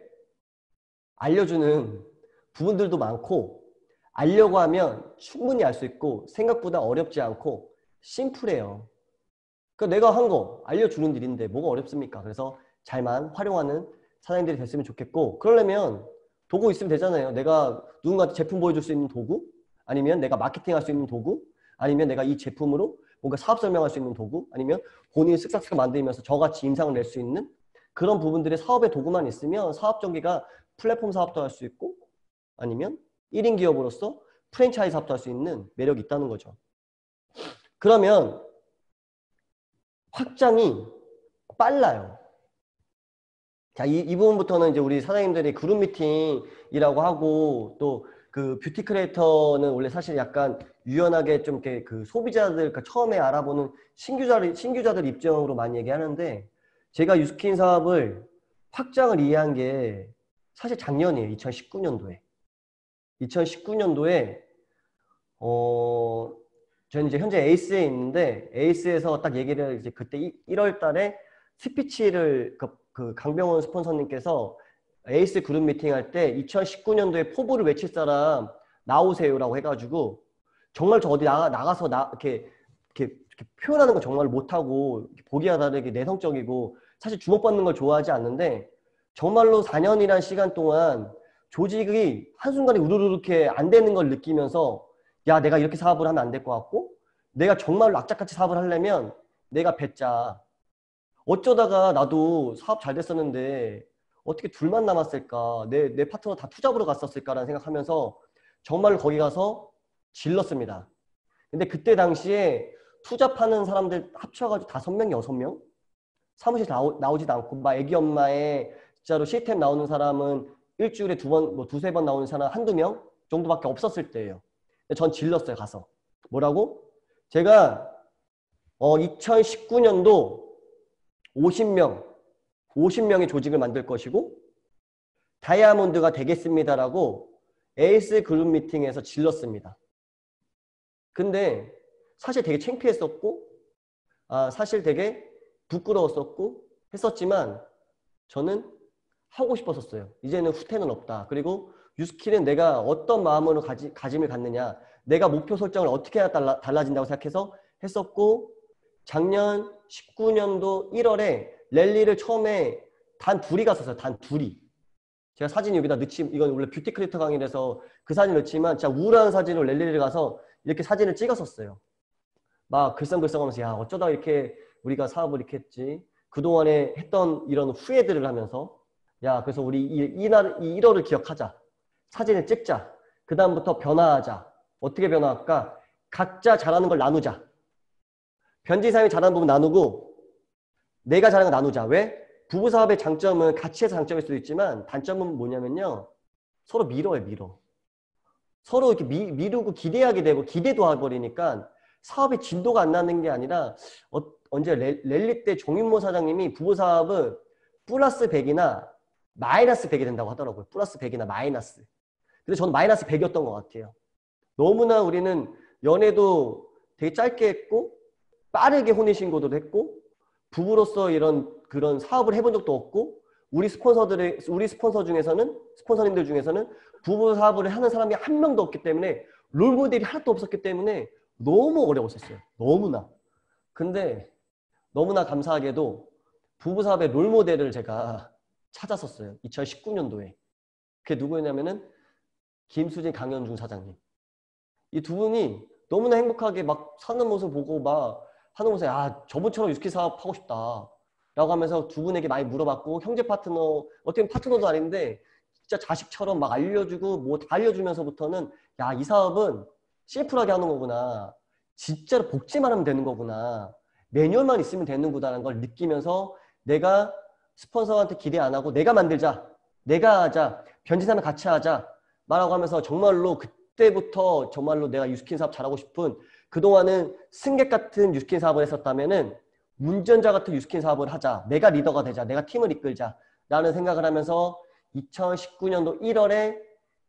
알려주는 부분들도 많고 알려고 하면 충분히 알 수 있고 생각보다 어렵지 않고 심플해요. 그러니까 내가 한 거 알려주는 일인데 뭐가 어렵습니까? 그래서 잘만 활용하는 사장님들이 됐으면 좋겠고 그러려면 도구 있으면 되잖아요. 내가 누군가한테 제품 보여줄 수 있는 도구 아니면 내가 마케팅할 수 있는 도구 아니면 내가 이 제품으로 뭔가 사업 설명할 수 있는 도구 아니면 본인이 쓱싹쓱 만들면서 저같이 임상을 낼 수 있는 그런 부분들의 사업의 도구만 있으면 사업 전개가 플랫폼 사업도 할 수 있고 아니면 1인 기업으로서 프랜차이즈 사업도 할 수 있는 매력이 있다는 거죠. 그러면 확장이 빨라요. 자, 이 부분부터는 이제 우리 사장님들이 그룹 미팅이라고 하고 또 그 뷰티 크리에이터는 원래 사실 약간 유연하게 좀 이렇게 그 소비자들 그러니까 처음에 알아보는 신규자들 입장으로 많이 얘기하는데 제가 유스킨 사업을 확장을 이해한 게 사실 작년이에요. 2019년도에. 2019년도에 저는 이제 현재 에이스에 있는데 에이스에서 딱 얘기를 이제 그때 1월 달에 스피치를 그 강병원 스폰서님께서 에이스 그룹 미팅 할 때 2019년도에 포부를 외칠 사람 나오세요라고 해가지고 정말 저 어디 나가서 이렇게 표현하는 거 정말 못하고 보기와 다르게 내성적이고 사실 주목받는 걸 좋아하지 않는데 정말로 4년이란 시간 동안 조직이 한순간에 우르르 이렇게 안 되는 걸 느끼면서 야 내가 이렇게 사업을 하면 안 될 것 같고 내가 정말로 악착같이 사업을 하려면 내가 뱉자 어쩌다가 나도 사업 잘 됐었는데 어떻게 둘만 남았을까 내 파트너 다 투잡으로 갔었을까라는 생각하면서 정말로 거기 가서 질렀습니다. 근데 그때 당시에 투잡하는 사람들 합쳐가지고 5명, 6명? 사무실 나오지도 않고 막 애기 엄마의 진짜로 시스템 나오는 사람은 일주일에 2번, 뭐 2-3번 나오는 사람 한두 명 정도밖에 없었을 때예요. 근데 전 질렀어요. 가서. 뭐라고? 제가 2019년도 50명의 조직을 만들 것이고 다이아몬드가 되겠습니다라고 에이스 그룹 미팅에서 질렀습니다. 근데 사실 되게 창피했었고 사실 되게 부끄러웠었고 했었지만 저는 하고 싶었었어요. 이제는 후퇴는 없다. 그리고 유스키는 내가 어떤 마음으로 가짐을 갖느냐 내가 목표 설정을 어떻게 해야 달라진다고 생각해서 했었고 작년 19년도 1월에 랠리를 처음에 단 둘이 갔었어요. 단 둘이. 제가 사진 여기다 넣지 이건 원래 뷰티 크리에이터 강의라서 그 사진 넣지만 진짜 우울한 사진으로 랠리를 가서 이렇게 사진을 찍었었어요. 막 글썽글썽하면서 야 어쩌다 이렇게 우리가 사업을 이렇게 했지. 그동안에 했던 이런 후회들을 하면서 야 그래서 우리 이 1월을 기억하자. 사진을 찍자. 그 다음부터 변화하자. 어떻게 변화할까? 각자 잘하는 걸 나누자. 변지사님이 잘하는 부분 나누고 내가 잘하는 거 나누자. 왜? 부부사업의 장점은 같이 해서 장점일 수도 있지만 단점은 뭐냐면요. 서로 밀어. 서로 이렇게 미루고 기대하게 되고 기대도 해버리니까 사업의 진도가 안 나는 게 아니라 언제 랠리 때 정윤모 사장님이 부부사업은 플러스 100이나 마이너스 100이 된다고 하더라고요. 플러스 100이나 마이너스. 근데 저는 마이너스 100이었던 것 같아요. 너무나 우리는 연애도 되게 짧게 했고 빠르게 혼인신고도 했고 부부로서 그런 사업을 해본 적도 없고 우리 스폰서님들 중에서는 부부 사업을 하는 사람이 한 명도 없기 때문에 롤모델이 하나도 없었기 때문에 너무 어려웠었어요. 너무나. 근데 너무나 감사하게도 부부 사업의 롤모델을 제가 찾았었어요. 2019년도에. 그게 누구였냐면은 김수진 강현중 사장님. 이 두 분이 너무나 행복하게 막 사는 모습 보고 막 하는 곳에 저분처럼 유스키 사업 하고 싶다 라고 하면서 두 분에게 많이 물어봤고 형제 파트너 어떻게 보면 파트너도 아닌데 진짜 자식처럼 막 알려주고 뭐 다 알려주면서부터는 야 이 사업은 심플하게 하는 거구나 진짜로 복제만 하면 되는 거구나 매뉴얼만 있으면 되는구나라는 걸 느끼면서 내가 스폰서한테 기대 안 하고 내가 만들자 내가 하자 변진하면 같이 하자 말하고 하면서 정말로 그때부터 정말로 내가 유스킨 사업 잘하고 싶은, 그동안은 승객 같은 유스킨 사업을 했었다면은 운전자 같은 유스킨 사업을 하자. 내가 리더가 되자. 내가 팀을 이끌자. 라는 생각을 하면서 2019년도 1월에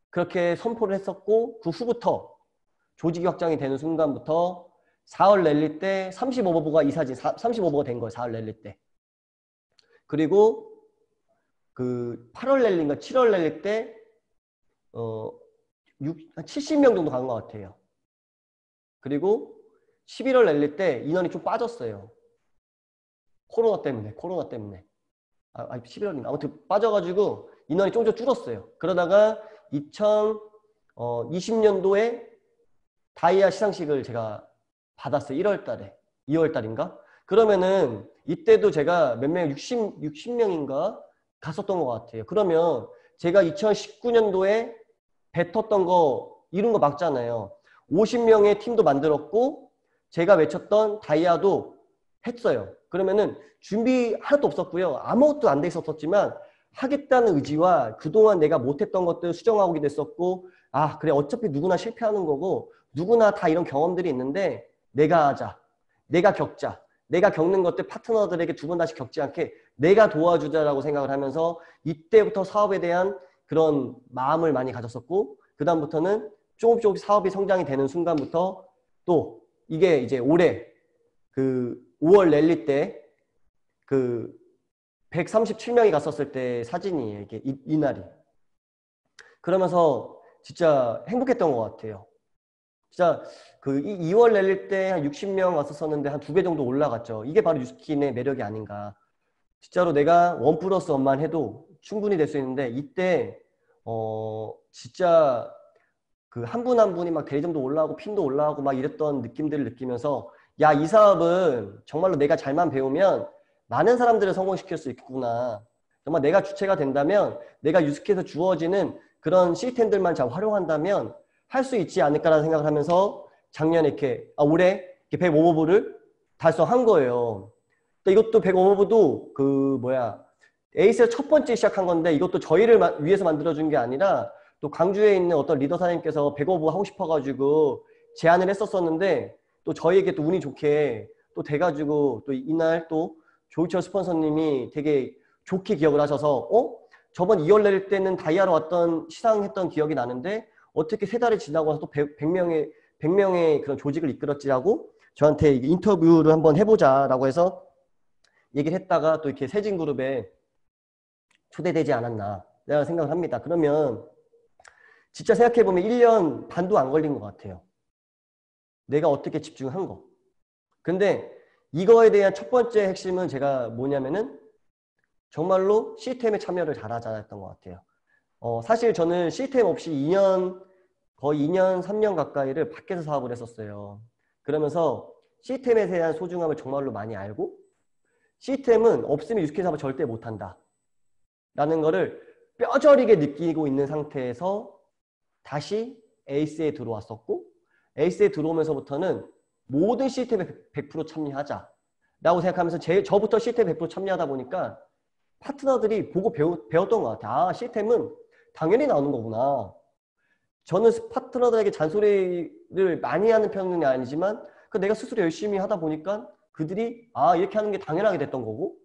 그렇게 선포를 했었고, 그 후부터 조직이 확장이 되는 순간부터 4월 랠리 때 35버버가 이사진 35버버가 된 거예요. 4월 랠리 때. 그리고 그 8월 랠리인가 7월 랠리 때 70명 정도 간 것 같아요. 그리고 11월 랠리 때 인원이 좀 빠졌어요. 코로나 때문에. 11월인가 아무튼 빠져가지고 인원이 좀 줄었어요. 그러다가 2020년도에 다이아 시상식을 제가 받았어요. 1월 달에. 2월 달인가? 그러면은 이때도 제가 몇 명, 60명인가 갔었던 것 같아요. 그러면 제가 2019년도에 뱉었던 거 이룬 거 맞잖아요. 50명의 팀도 만들었고 제가 외쳤던 다이아도 했어요. 그러면은 준비 하나도 없었고요. 아무것도 안 돼 있었지만 하겠다는 의지와 그동안 내가 못했던 것들 수정하게 됐었고, 아 그래 어차피 누구나 실패하는 거고 누구나 다 이런 경험들이 있는데 내가 하자. 내가 겪자. 내가 겪는 것들 파트너들에게 두 번 다시 겪지 않게 내가 도와주자라고 생각을 하면서 이때부터 사업에 대한 그런 마음을 많이 가졌었고, 그 다음부터는 조금씩 사업이 성장이 되는 순간부터 또 이게 이제 올해 그 5월 랠리 때 그 137명이 갔었을 때 사진이에요. 이게 이날이. 그러면서 진짜 행복했던 것 같아요. 진짜 그 2월 랠리 때 한 60명 왔었었는데 한 2배 정도 올라갔죠. 이게 바로 유스킨의 매력이 아닌가. 진짜로 내가 1+1만 해도 충분히 될 수 있는데 이때 진짜 그 한 분 한 분이 막 대리점도 올라가고 핀도 올라가고 막 이랬던 느낌들을 느끼면서 야, 이 사업은 정말로 내가 잘만 배우면 많은 사람들을 성공시킬 수 있구나. 정말 내가 주체가 된다면 내가 유스킨에서 주어지는 그런 시스템들만 잘 활용한다면 할 수 있지 않을까라는 생각을 하면서 작년에 올해 105버브를 달성한 거예요. 이것도 105버브도 에이스에서 첫 번째 시작한 건데 이것도 저희를 위해서 만들어준 게 아니라 또 광주에 있는 어떤 리더 사장님께서 105버브 하고 싶어가지고 제안을 했었었는데 또 저희에게 또 운이 좋게 또 돼가지고 또 이날 또 조이철 스폰서님이 되게 좋게 기억을 하셔서 저번 2월 낼 때는 다이아로 왔던 시상했던 기억이 나는데 어떻게 3달이 지나고 나서 또 100명의 그런 조직을 이끌었지라고 저한테 인터뷰를 한번 해보자라고 해서 얘기를 했다가 또 이렇게 세진그룹에 초대되지 않았나 내가 생각을 합니다. 그러면 진짜 생각해보면 1년 반도 안 걸린 것 같아요. 내가 어떻게 집중한 거. 근데 이거에 대한 첫 번째 핵심은 제가 뭐냐면은 정말로 시스템에 참여를 잘하자 했던 것 같아요. 사실 저는 시스템 없이 거의 2년, 3년 가까이를 밖에서 사업을 했었어요. 그러면서 시스템에 대한 소중함을 정말로 많이 알고 시스템은 없으면 유스킨 사업을 절대 못한다 라는 거를 뼈저리게 느끼고 있는 상태에서 다시 에이스에 들어왔었고 에이스에 들어오면서부터는 모든 시스템에 100% 참여하자 라고 생각하면서 저부터 시스템에 100% 참여하다 보니까 파트너들이 보고 배웠던 것 같아요. 아, 시스템은 당연히 나오는 거구나. 저는 파트너들에게 잔소리를 많이 하는 편은 아니지만 내가 스스로 열심히 하다 보니까 그들이 이렇게 하는 게 당연하게 됐던 거고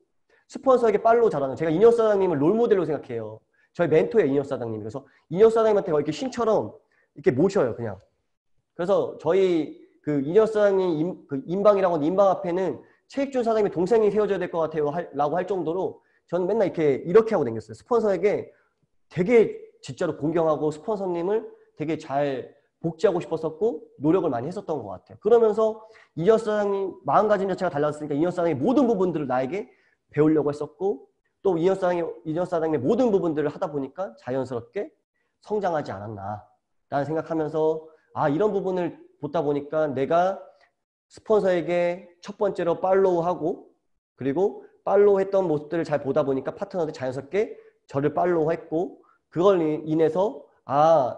스폰서에게 팔로우 잘하는 제가 이녀 사장님을 롤모델로 생각해요. 저희 멘토예요. 이녀 사장님. 그래서 이녀 사장님한테 이렇게 신처럼 이렇게 모셔요. 그냥. 그래서 저희 그 이녀 사장님 인방이라고 하는 인방 앞에는 최익준 사장님의 동생이 세워져야 될 것 같아요. 라고 할 정도로 저는 맨날 이렇게 하고 다녔어요. 스폰서에게 되게 진짜로 공경하고 스폰서님을 되게 잘 복지하고 싶었었고 노력을 많이 했었던 것 같아요. 그러면서 이녀 사장님 마음가짐 자체가 달랐으니까 이녀 사장의 모든 부분들을 나에게 배우려고 했었고 또 이녀 사장의 모든 부분들을 하다 보니까 자연스럽게 성장하지 않았나 라는 생각하면서 이런 부분을 보다 보니까 내가 스폰서에게 첫 번째로 팔로우하고 그리고 팔로우했던 모습들을 잘 보다 보니까 파트너들이 자연스럽게 저를 팔로우했고 그걸 인해서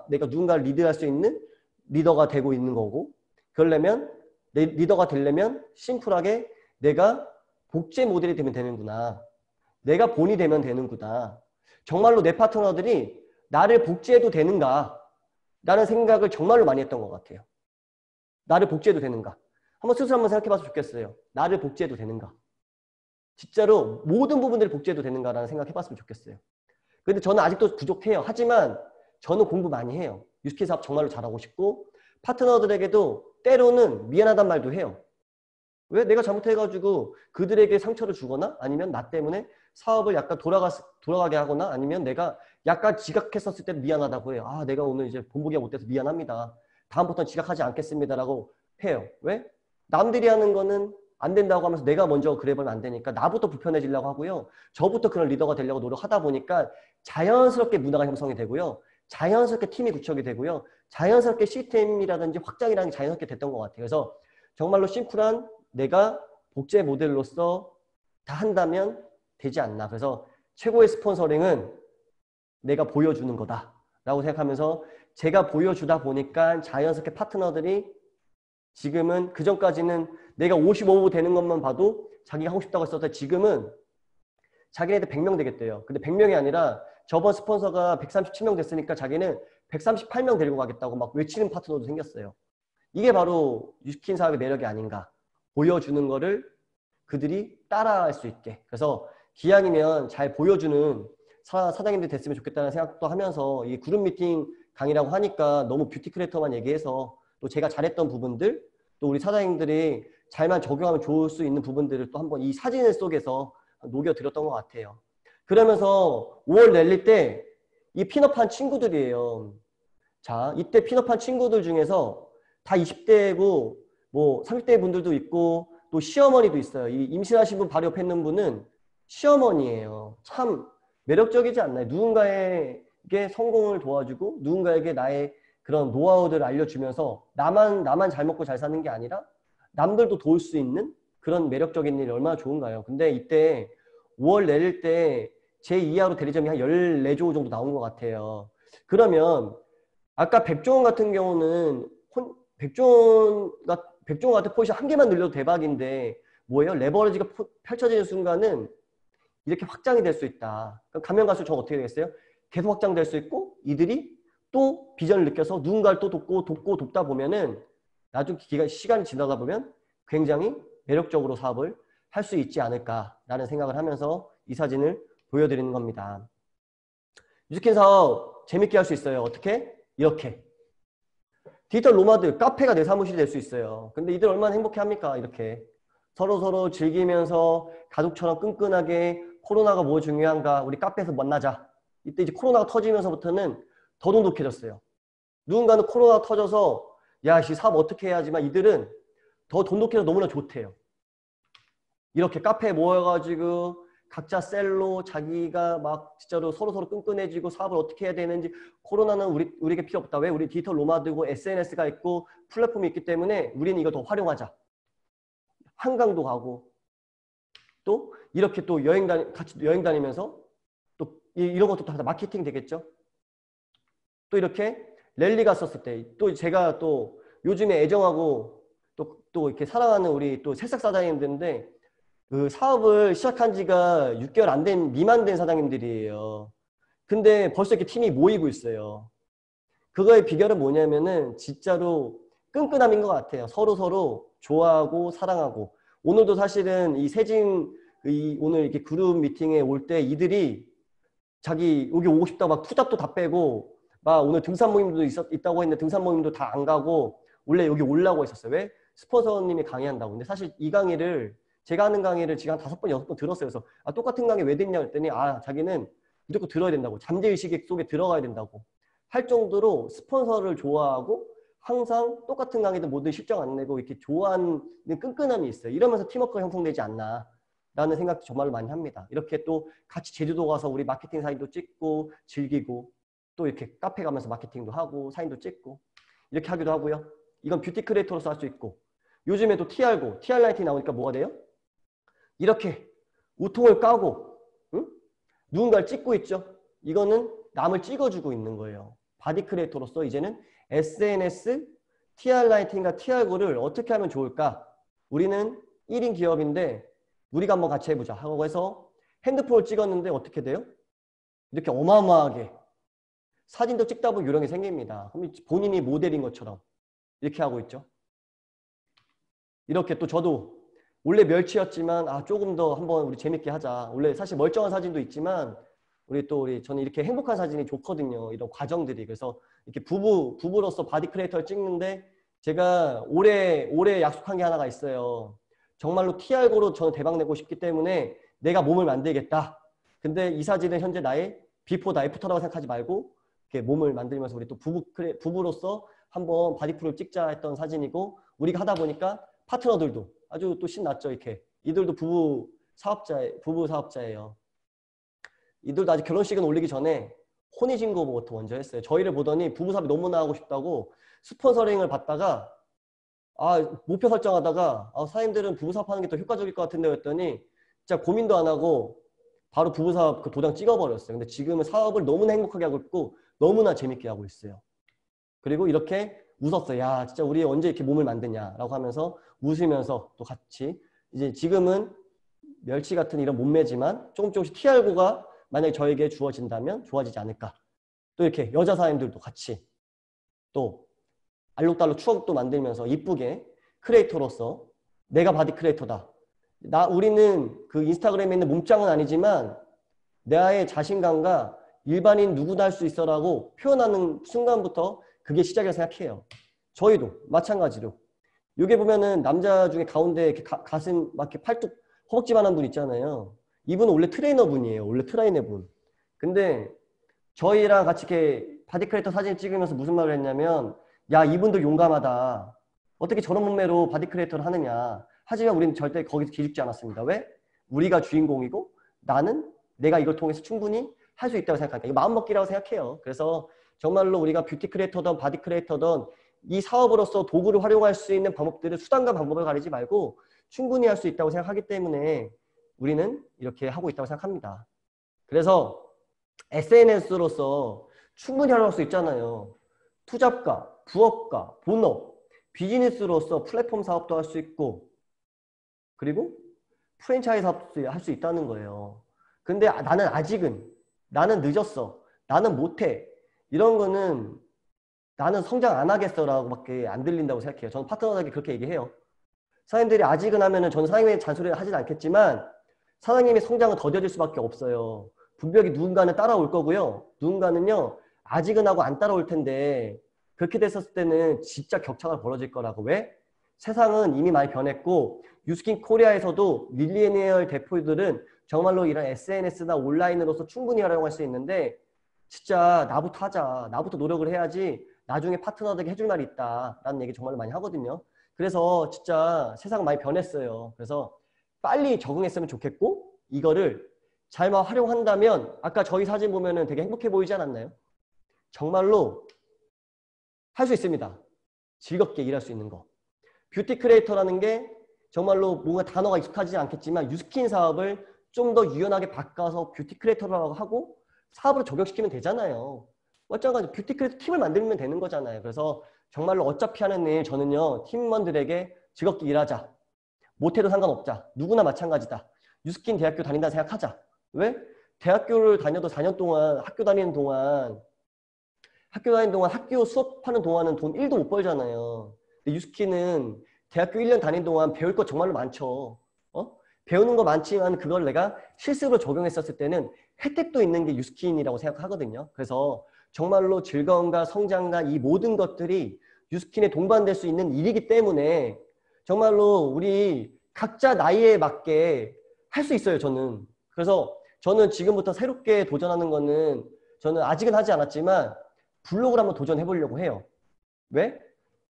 내가 누군가를 리드할 수 있는 리더가 되고 있는 거고 그러려면 내 리더가 되려면 심플하게 내가 복제 모델이 되면 되는구나. 내가 본이 되면 되는구나. 정말로 내 파트너들이 나를 복제해도 되는가 라는 생각을 정말로 많이 했던 것 같아요. 나를 복제해도 되는가? 스스로 한번 생각해 봤으면 좋겠어요. 나를 복제해도 되는가? 진짜로 모든 부분들을 복제해도 되는가라는 생각 해봤으면 좋겠어요. 근데 저는 아직도 부족해요. 하지만 저는 공부 많이 해요. 유스킨 사업 정말로 잘하고 싶고 파트너들에게도 때로는 미안하단 말도 해요. 왜? 내가 잘못해가지고 그들에게 상처를 주거나 아니면 나 때문에 사업을 약간 돌아가게 하거나 아니면 내가 약간 지각했었을 때 미안하다고 해요. 아, 내가 오늘 이제 본보기가 못돼서 미안합니다. 다음부터는 지각하지 않겠습니다라고 해요. 왜? 남들이 하는 거는 안 된다고 하면서 내가 먼저 그래버리면 안 되니까 나부터 불편해지려고 하고요. 저부터 그런 리더가 되려고 노력하다 보니까 자연스럽게 문화가 형성이 되고요. 자연스럽게 팀이 구축이 되고요. 자연스럽게 시스템이라든지 확장이라는 게 자연스럽게 됐던 것 같아요. 그래서 정말로 심플한 내가 복제 모델로서 다 한다면 되지 않나. 그래서 최고의 스폰서링은 내가 보여주는 거다라고 생각하면서 제가 보여주다 보니까 자연스럽게 파트너들이 지금은 그전까지는 내가 55부 되는 것만 봐도 자기가 하고 싶다고 했었는데 지금은 자기네들 100명 되겠대요. 근데 100명이 아니라 저번 스폰서가 137명 됐으니까 자기는 138명 데리고 가겠다고 막 외치는 파트너도 생겼어요. 이게 바로 유스킨 사업의 매력이 아닌가. 보여주는 거를 그들이 따라할 수 있게. 그래서 기왕이면 잘 보여주는 사장님들이 됐으면 좋겠다는 생각도 하면서 이 그룹 미팅 강의라고 하니까 너무 뷰티 크리에이터만 얘기해서 또 제가 잘했던 부분들 또 우리 사장님들이 잘만 적용하면 좋을 수 있는 부분들을 또 한번 이 사진 속에서 녹여드렸던 것 같아요. 그러면서 5월 랠리 때 이 핀업한 친구들이에요. 자, 이때 핀업한 친구들 중에서 다 20대고 뭐 30대 분들도 있고 또 시어머니도 있어요. 이 임신하신 분 바로 옆에 있는 분은 시어머니예요. 참 매력적이지 않나요? 누군가에게 성공을 도와주고 누군가에게 나의 그런 노하우들을 알려주면서 나만 잘 먹고 잘 사는 게 아니라 남들도 도울 수 있는 그런 매력적인 일이 얼마나 좋은가요? 근데 이때 5월 내릴 때 제 이하로 대리점이 한 14조 정도 나온 것 같아요. 그러면 아까 백종원 같은 경우는 백종원 같은 포지션 한 개만 늘려도 대박인데 뭐예요? 레버리지가 펼쳐지는 순간은 이렇게 확장이 될 수 있다. 그럼 가면 갈수록 저 어떻게 되겠어요? 계속 확장될 수 있고 이들이 또 비전을 느껴서 누군가를 또 돕다 보면은 나중 시간이 지나다 보면 굉장히 매력적으로 사업을 할 수 있지 않을까라는 생각을 하면서 이 사진을 보여드리는 겁니다. 유스킨 사업 재밌게 할 수 있어요. 어떻게? 이렇게. 디지털 노마드, 카페가 내 사무실이 될 수 있어요. 근데 이들 얼마나 행복해합니까? 이렇게. 서로 즐기면서 가족처럼 끈끈하게 코로나가 뭐 중요한가? 우리 카페에서 만나자. 이때 이제 코로나가 터지면서부터는 더 돈독해졌어요. 누군가는 코로나가 터져서 야, 이 사업 어떻게 해야지만 이들은 더 돈독해서 너무나 좋대요. 이렇게 카페에 모여가지고 각자 셀로 자기가 막 진짜로 서로 끈끈해지고 사업을 어떻게 해야 되는지 코로나는 우리에게 필요 없다. 왜? 우리 디지털 노마드고 SNS가 있고 플랫폼이 있기 때문에 우리는 이걸 더 활용하자. 한강도 가고 또 이렇게 또 같이 여행 다니면서 또 이런 것도 다 마케팅 되겠죠. 또 이렇게 랠리 갔었을 때 또 제가 또 요즘에 애정하고 또 이렇게 사랑하는 우리 또 새싹 사장님들인데 그 사업을 시작한 지가 6개월 안 된 미만 된 사장님들이에요. 근데 벌써 이렇게 팀이 모이고 있어요. 그거의 비결은 뭐냐면은 진짜로 끈끈함인 것 같아요. 서로 좋아하고 사랑하고. 오늘도 사실은 이 오늘 이렇게 그룹 미팅에 올 때 이들이 자기 여기 오고 싶다고 막 푸잡도 다 빼고 막 오늘 등산 모임도 있다고 했는데 등산 모임도 다 안 가고 원래 여기 오려고 했었어요. 왜? 스폰서님이 강의한다고. 근데 사실 이 강의를 제가 하는 강의를 지금 한 5번, 6번 들었어요. 그래서 똑같은 강의 왜 듣냐 했더니 자기는 무조건 들어야 된다고. 잠재의식 속에 들어가야 된다고. 할 정도로 스폰서를 좋아하고 항상 똑같은 강의도 모두 실적 안 내고 이렇게 좋아하는 끈끈함이 있어요. 이러면서 팀워크가 형성되지 않나 라는 생각도 정말 많이 합니다. 이렇게 또 같이 제주도 가서 우리 마케팅 사진도 찍고 즐기고 또 이렇게 카페 가면서 마케팅도 하고 사진도 찍고 이렇게 하기도 하고요. 이건 뷰티 크리에이터로서 할 수 있고 요즘에 또 TR고 TR 라이팅 나오니까 뭐가 돼요? 이렇게 우통을 까고 응? 누군가를 찍고 있죠. 이거는 남을 찍어주고 있는 거예요. 바디 크리에이터로서 이제는 SNS, TR 라이팅과 TR9를 어떻게 하면 좋을까? 우리는 1인 기업인데 우리가 한번 같이 해보자 하고 해서 핸드폰을 찍었는데 어떻게 돼요? 이렇게 어마어마하게 사진도 찍다 보면 요령이 생깁니다. 그럼 본인이 모델인 것처럼 이렇게 하고 있죠. 이렇게 또 저도 원래 멸치였지만 조금 더 한번 우리 재밌게 하자. 원래 사실 멀쩡한 사진도 있지만 저는 이렇게 행복한 사진이 좋거든요. 이런 과정들이. 그래서 이렇게 부부로서 바디 크리에이터를 찍는데 제가 올해 약속한 게 하나가 있어요. 정말로 TR고로 저는 대박 내고 싶기 때문에 내가 몸을 만들겠다. 근데 이 사진은 현재 나의 비포 다 애프터라고 생각하지 말고 이렇게 몸을 만들면서 우리 또 부부로서 한번 바디 프로를 찍자 했던 사진이고, 우리가 하다 보니까 파트너들도 아주 또 신났죠. 이렇게 이들도 부부 사업자예요. 이들도 아직 결혼식은 올리기 전에 혼인신고부터 먼저 했어요. 저희를 보더니 부부 사업이 너무나 하고 싶다고 스폰서링을 받다가 목표 설정하다가 사장님들은 부부 사업하는 게 더 효과적일 것 같은데 했더니 진짜 고민도 안 하고 바로 부부 사업 그 도장 찍어버렸어요. 근데 지금은 사업을 너무나 행복하게 하고 있고 너무나 재밌게 하고 있어요. 그리고 이렇게 웃었어요. 야, 진짜 우리 언제 이렇게 몸을 만드냐라고 하면서 웃으면서 또 같이 이제 지금은 멸치 같은 이런 몸매지만 조금씩 TR고가 만약에 저에게 주어진다면 좋아지지 않을까. 또 이렇게 여자 사장님들도 같이 또 알록달록 추억도 만들면서 이쁘게 크리에이터로서 내가 바디 크리에이터다. 우리는 그 인스타그램에 있는 몸짱은 아니지만 나의 자신감과 일반인 누구나 할 수 있어라고 표현하는 순간부터 그게 시작이라고 생각해요. 저희도 마찬가지로. 여기 보면은 남자 중에 가운데 이렇게 가슴 막 이렇게 팔뚝 허벅지만한 분 있잖아요. 이분은 원래 트레이너 분이에요. 원래 트레이너 분. 근데 저희랑 같이 이렇게 바디 크리에이터 사진 찍으면서 무슨 말을 했냐면, 야, 이분도 용감하다. 어떻게 저런 몸매로 바디 크리에이터를 하느냐. 하지만 우리는 절대 거기서 기죽지 않았습니다. 왜? 우리가 주인공이고 내가 이걸 통해서 충분히 할 수 있다고 생각합니다. 이거 마음먹기라고 생각해요. 그래서 정말로 우리가 뷰티 크리에이터든 바디 크리에이터든 이 사업으로서 도구를 활용할 수 있는 방법들을 수단과 방법을 가리지 말고 충분히 할 수 있다고 생각하기 때문에 우리는 이렇게 하고 있다고 생각합니다. 그래서 SNS로서 충분히 활용할 수 있잖아요. 투잡가, 부업가, 본업, 비즈니스로서 플랫폼 사업도 할 수 있고 그리고 프랜차이즈 사업도 할 수 있다는 거예요. 근데 나는 늦었어. 나는 못해. 이런 거는 나는 성장 안 하겠어라고 밖에 안 들린다고 생각해요. 저는 파트너에게 그렇게 얘기해요. 사장님들이 아직은 하면은 저는 사장님의 잔소리를 하진 않겠지만 사장님의 성장은 더뎌질 수밖에 없어요. 분명히 누군가는 따라올 거고요. 누군가는요. 아직은 하고 안 따라올 텐데 그렇게 됐었을 때는 진짜 격차가 벌어질 거라고. 왜? 세상은 이미 많이 변했고 유스킨 코리아에서도 밀리니얼 대표들은 정말로 이런 SNS나 온라인으로서 충분히 활용할 수 있는데 진짜 나부터 하자. 나부터 노력을 해야지 나중에 파트너들에게 해줄 말이 있다라는 얘기 정말 많이 하거든요. 그래서 진짜 세상은 많이 변했어요. 그래서 빨리 적응했으면 좋겠고 이거를 잘만 활용한다면 아까 저희 사진 보면은 되게 행복해 보이지 않았나요? 정말로 할 수 있습니다. 즐겁게 일할 수 있는 거. 뷰티 크리에이터라는 게 정말로 뭔가 단어가 익숙하지 않겠지만 유스킨 사업을 좀 더 유연하게 바꿔서 뷰티 크리에이터라고 하고 사업으로 적용시키면 되잖아요. 마찬가지로 뷰티 크리에이터 팀을 만들면 되는 거잖아요. 그래서 정말로 어차피 하는 일 저는요. 팀원들에게 즐겁게 일하자. 못해도 상관없자. 누구나 마찬가지다. 유스킨 대학교 다닌다 생각하자. 왜? 대학교를 다녀도 4년 동안 학교 다니는 동안 학교 수업하는 동안은 돈 1도 못 벌잖아요. 근데 유스킨은 대학교 1년 다닌 동안 배울 거 정말로 많죠. 배우는 거 많지만 그걸 내가 실습으로 적용했었을 때는 혜택도 있는 게 유스킨이라고 생각하거든요. 그래서 정말로 즐거움과 성장과 이 모든 것들이 유스킨에 동반될 수 있는 일이기 때문에 정말로 우리 각자 나이에 맞게 할 수 있어요. 저는. 그래서 저는 지금부터 새롭게 도전하는 거는 저는 아직은 하지 않았지만 블로그를 한번 도전해 보려고 해요. 왜?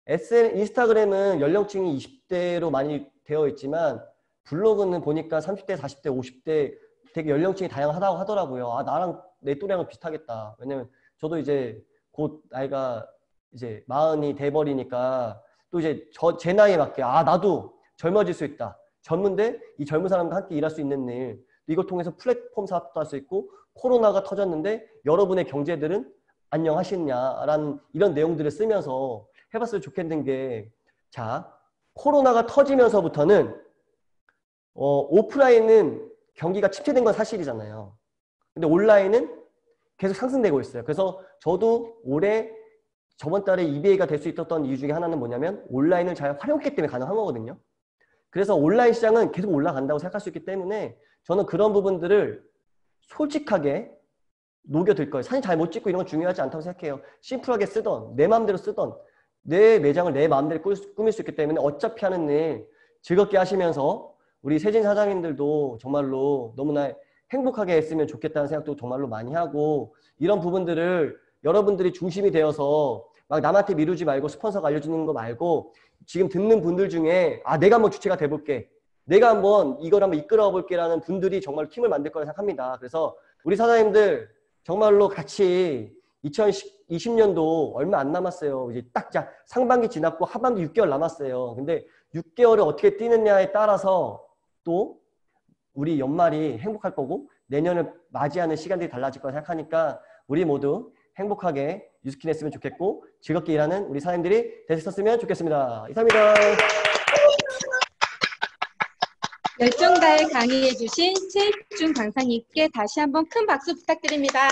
인스타그램은 연령층이 20대로 많이 되어 있지만 블로그는 보니까 30대, 40대, 50대 되게 연령층이 다양하다고 하더라고요. 나랑 내 또래랑 비슷하겠다. 왜냐면 저도 이제 곧 나이가 이제 40이 돼버리니까 또 이제 제 나이에 맞게 나도 젊어질 수 있다. 젊은데 이 젊은 사람과 함께 일할 수 있는 일. 이걸 통해서 플랫폼 사업도 할 수 있고 코로나가 터졌는데 여러분의 경제들은 안녕하시냐라는 이런 내용들을 쓰면서 해봤으면 좋겠는 게 자, 코로나가 터지면서부터는 오프라인은 경기가 침체된 건 사실이잖아요. 근데 온라인은 계속 상승되고 있어요. 그래서 저도 올해 저번 달에 EBA가 될 수 있었던 이유 중에 하나는 뭐냐면 온라인을 잘 활용했기 때문에 가능한 거거든요. 그래서 온라인 시장은 계속 올라간다고 생각할 수 있기 때문에 저는 그런 부분들을 솔직하게 녹여들 거예요. 사진 잘 못 찍고 이런 건 중요하지 않다고 생각해요. 심플하게 쓰던, 내 마음대로 쓰던, 내 매장을 내 마음대로 꾸밀 수 있기 때문에 어차피 하는 일 즐겁게 하시면서 우리 세진 사장님들도 정말로 너무나 행복하게 했으면 좋겠다는 생각도 정말로 많이 하고 이런 부분들을 여러분들이 중심이 되어서 막 남한테 미루지 말고 스폰서가 알려주는 거 말고 지금 듣는 분들 중에 아 내가 한번 주체가 돼볼게. 내가 한번 이걸 한번 이끌어 볼게 라는 분들이 정말 팀을 만들 거라 생각합니다. 그래서 우리 사장님들 정말로 같이 2020년도 얼마 안 남았어요. 이제 딱 자 상반기 지났고 하반기 6개월 남았어요. 근데 6개월을 어떻게 뛰느냐에 따라서 또 우리 연말이 행복할 거고 내년을 맞이하는 시간들이 달라질 거라 생각하니까 우리 모두 행복하게 유스킨 했으면 좋겠고 즐겁게 일하는 우리 사장님들이 되셨으면 좋겠습니다. 이상입니다. 열정 다해 강의해주신 최익준 강사님께 다시 한번 큰 박수 부탁드립니다.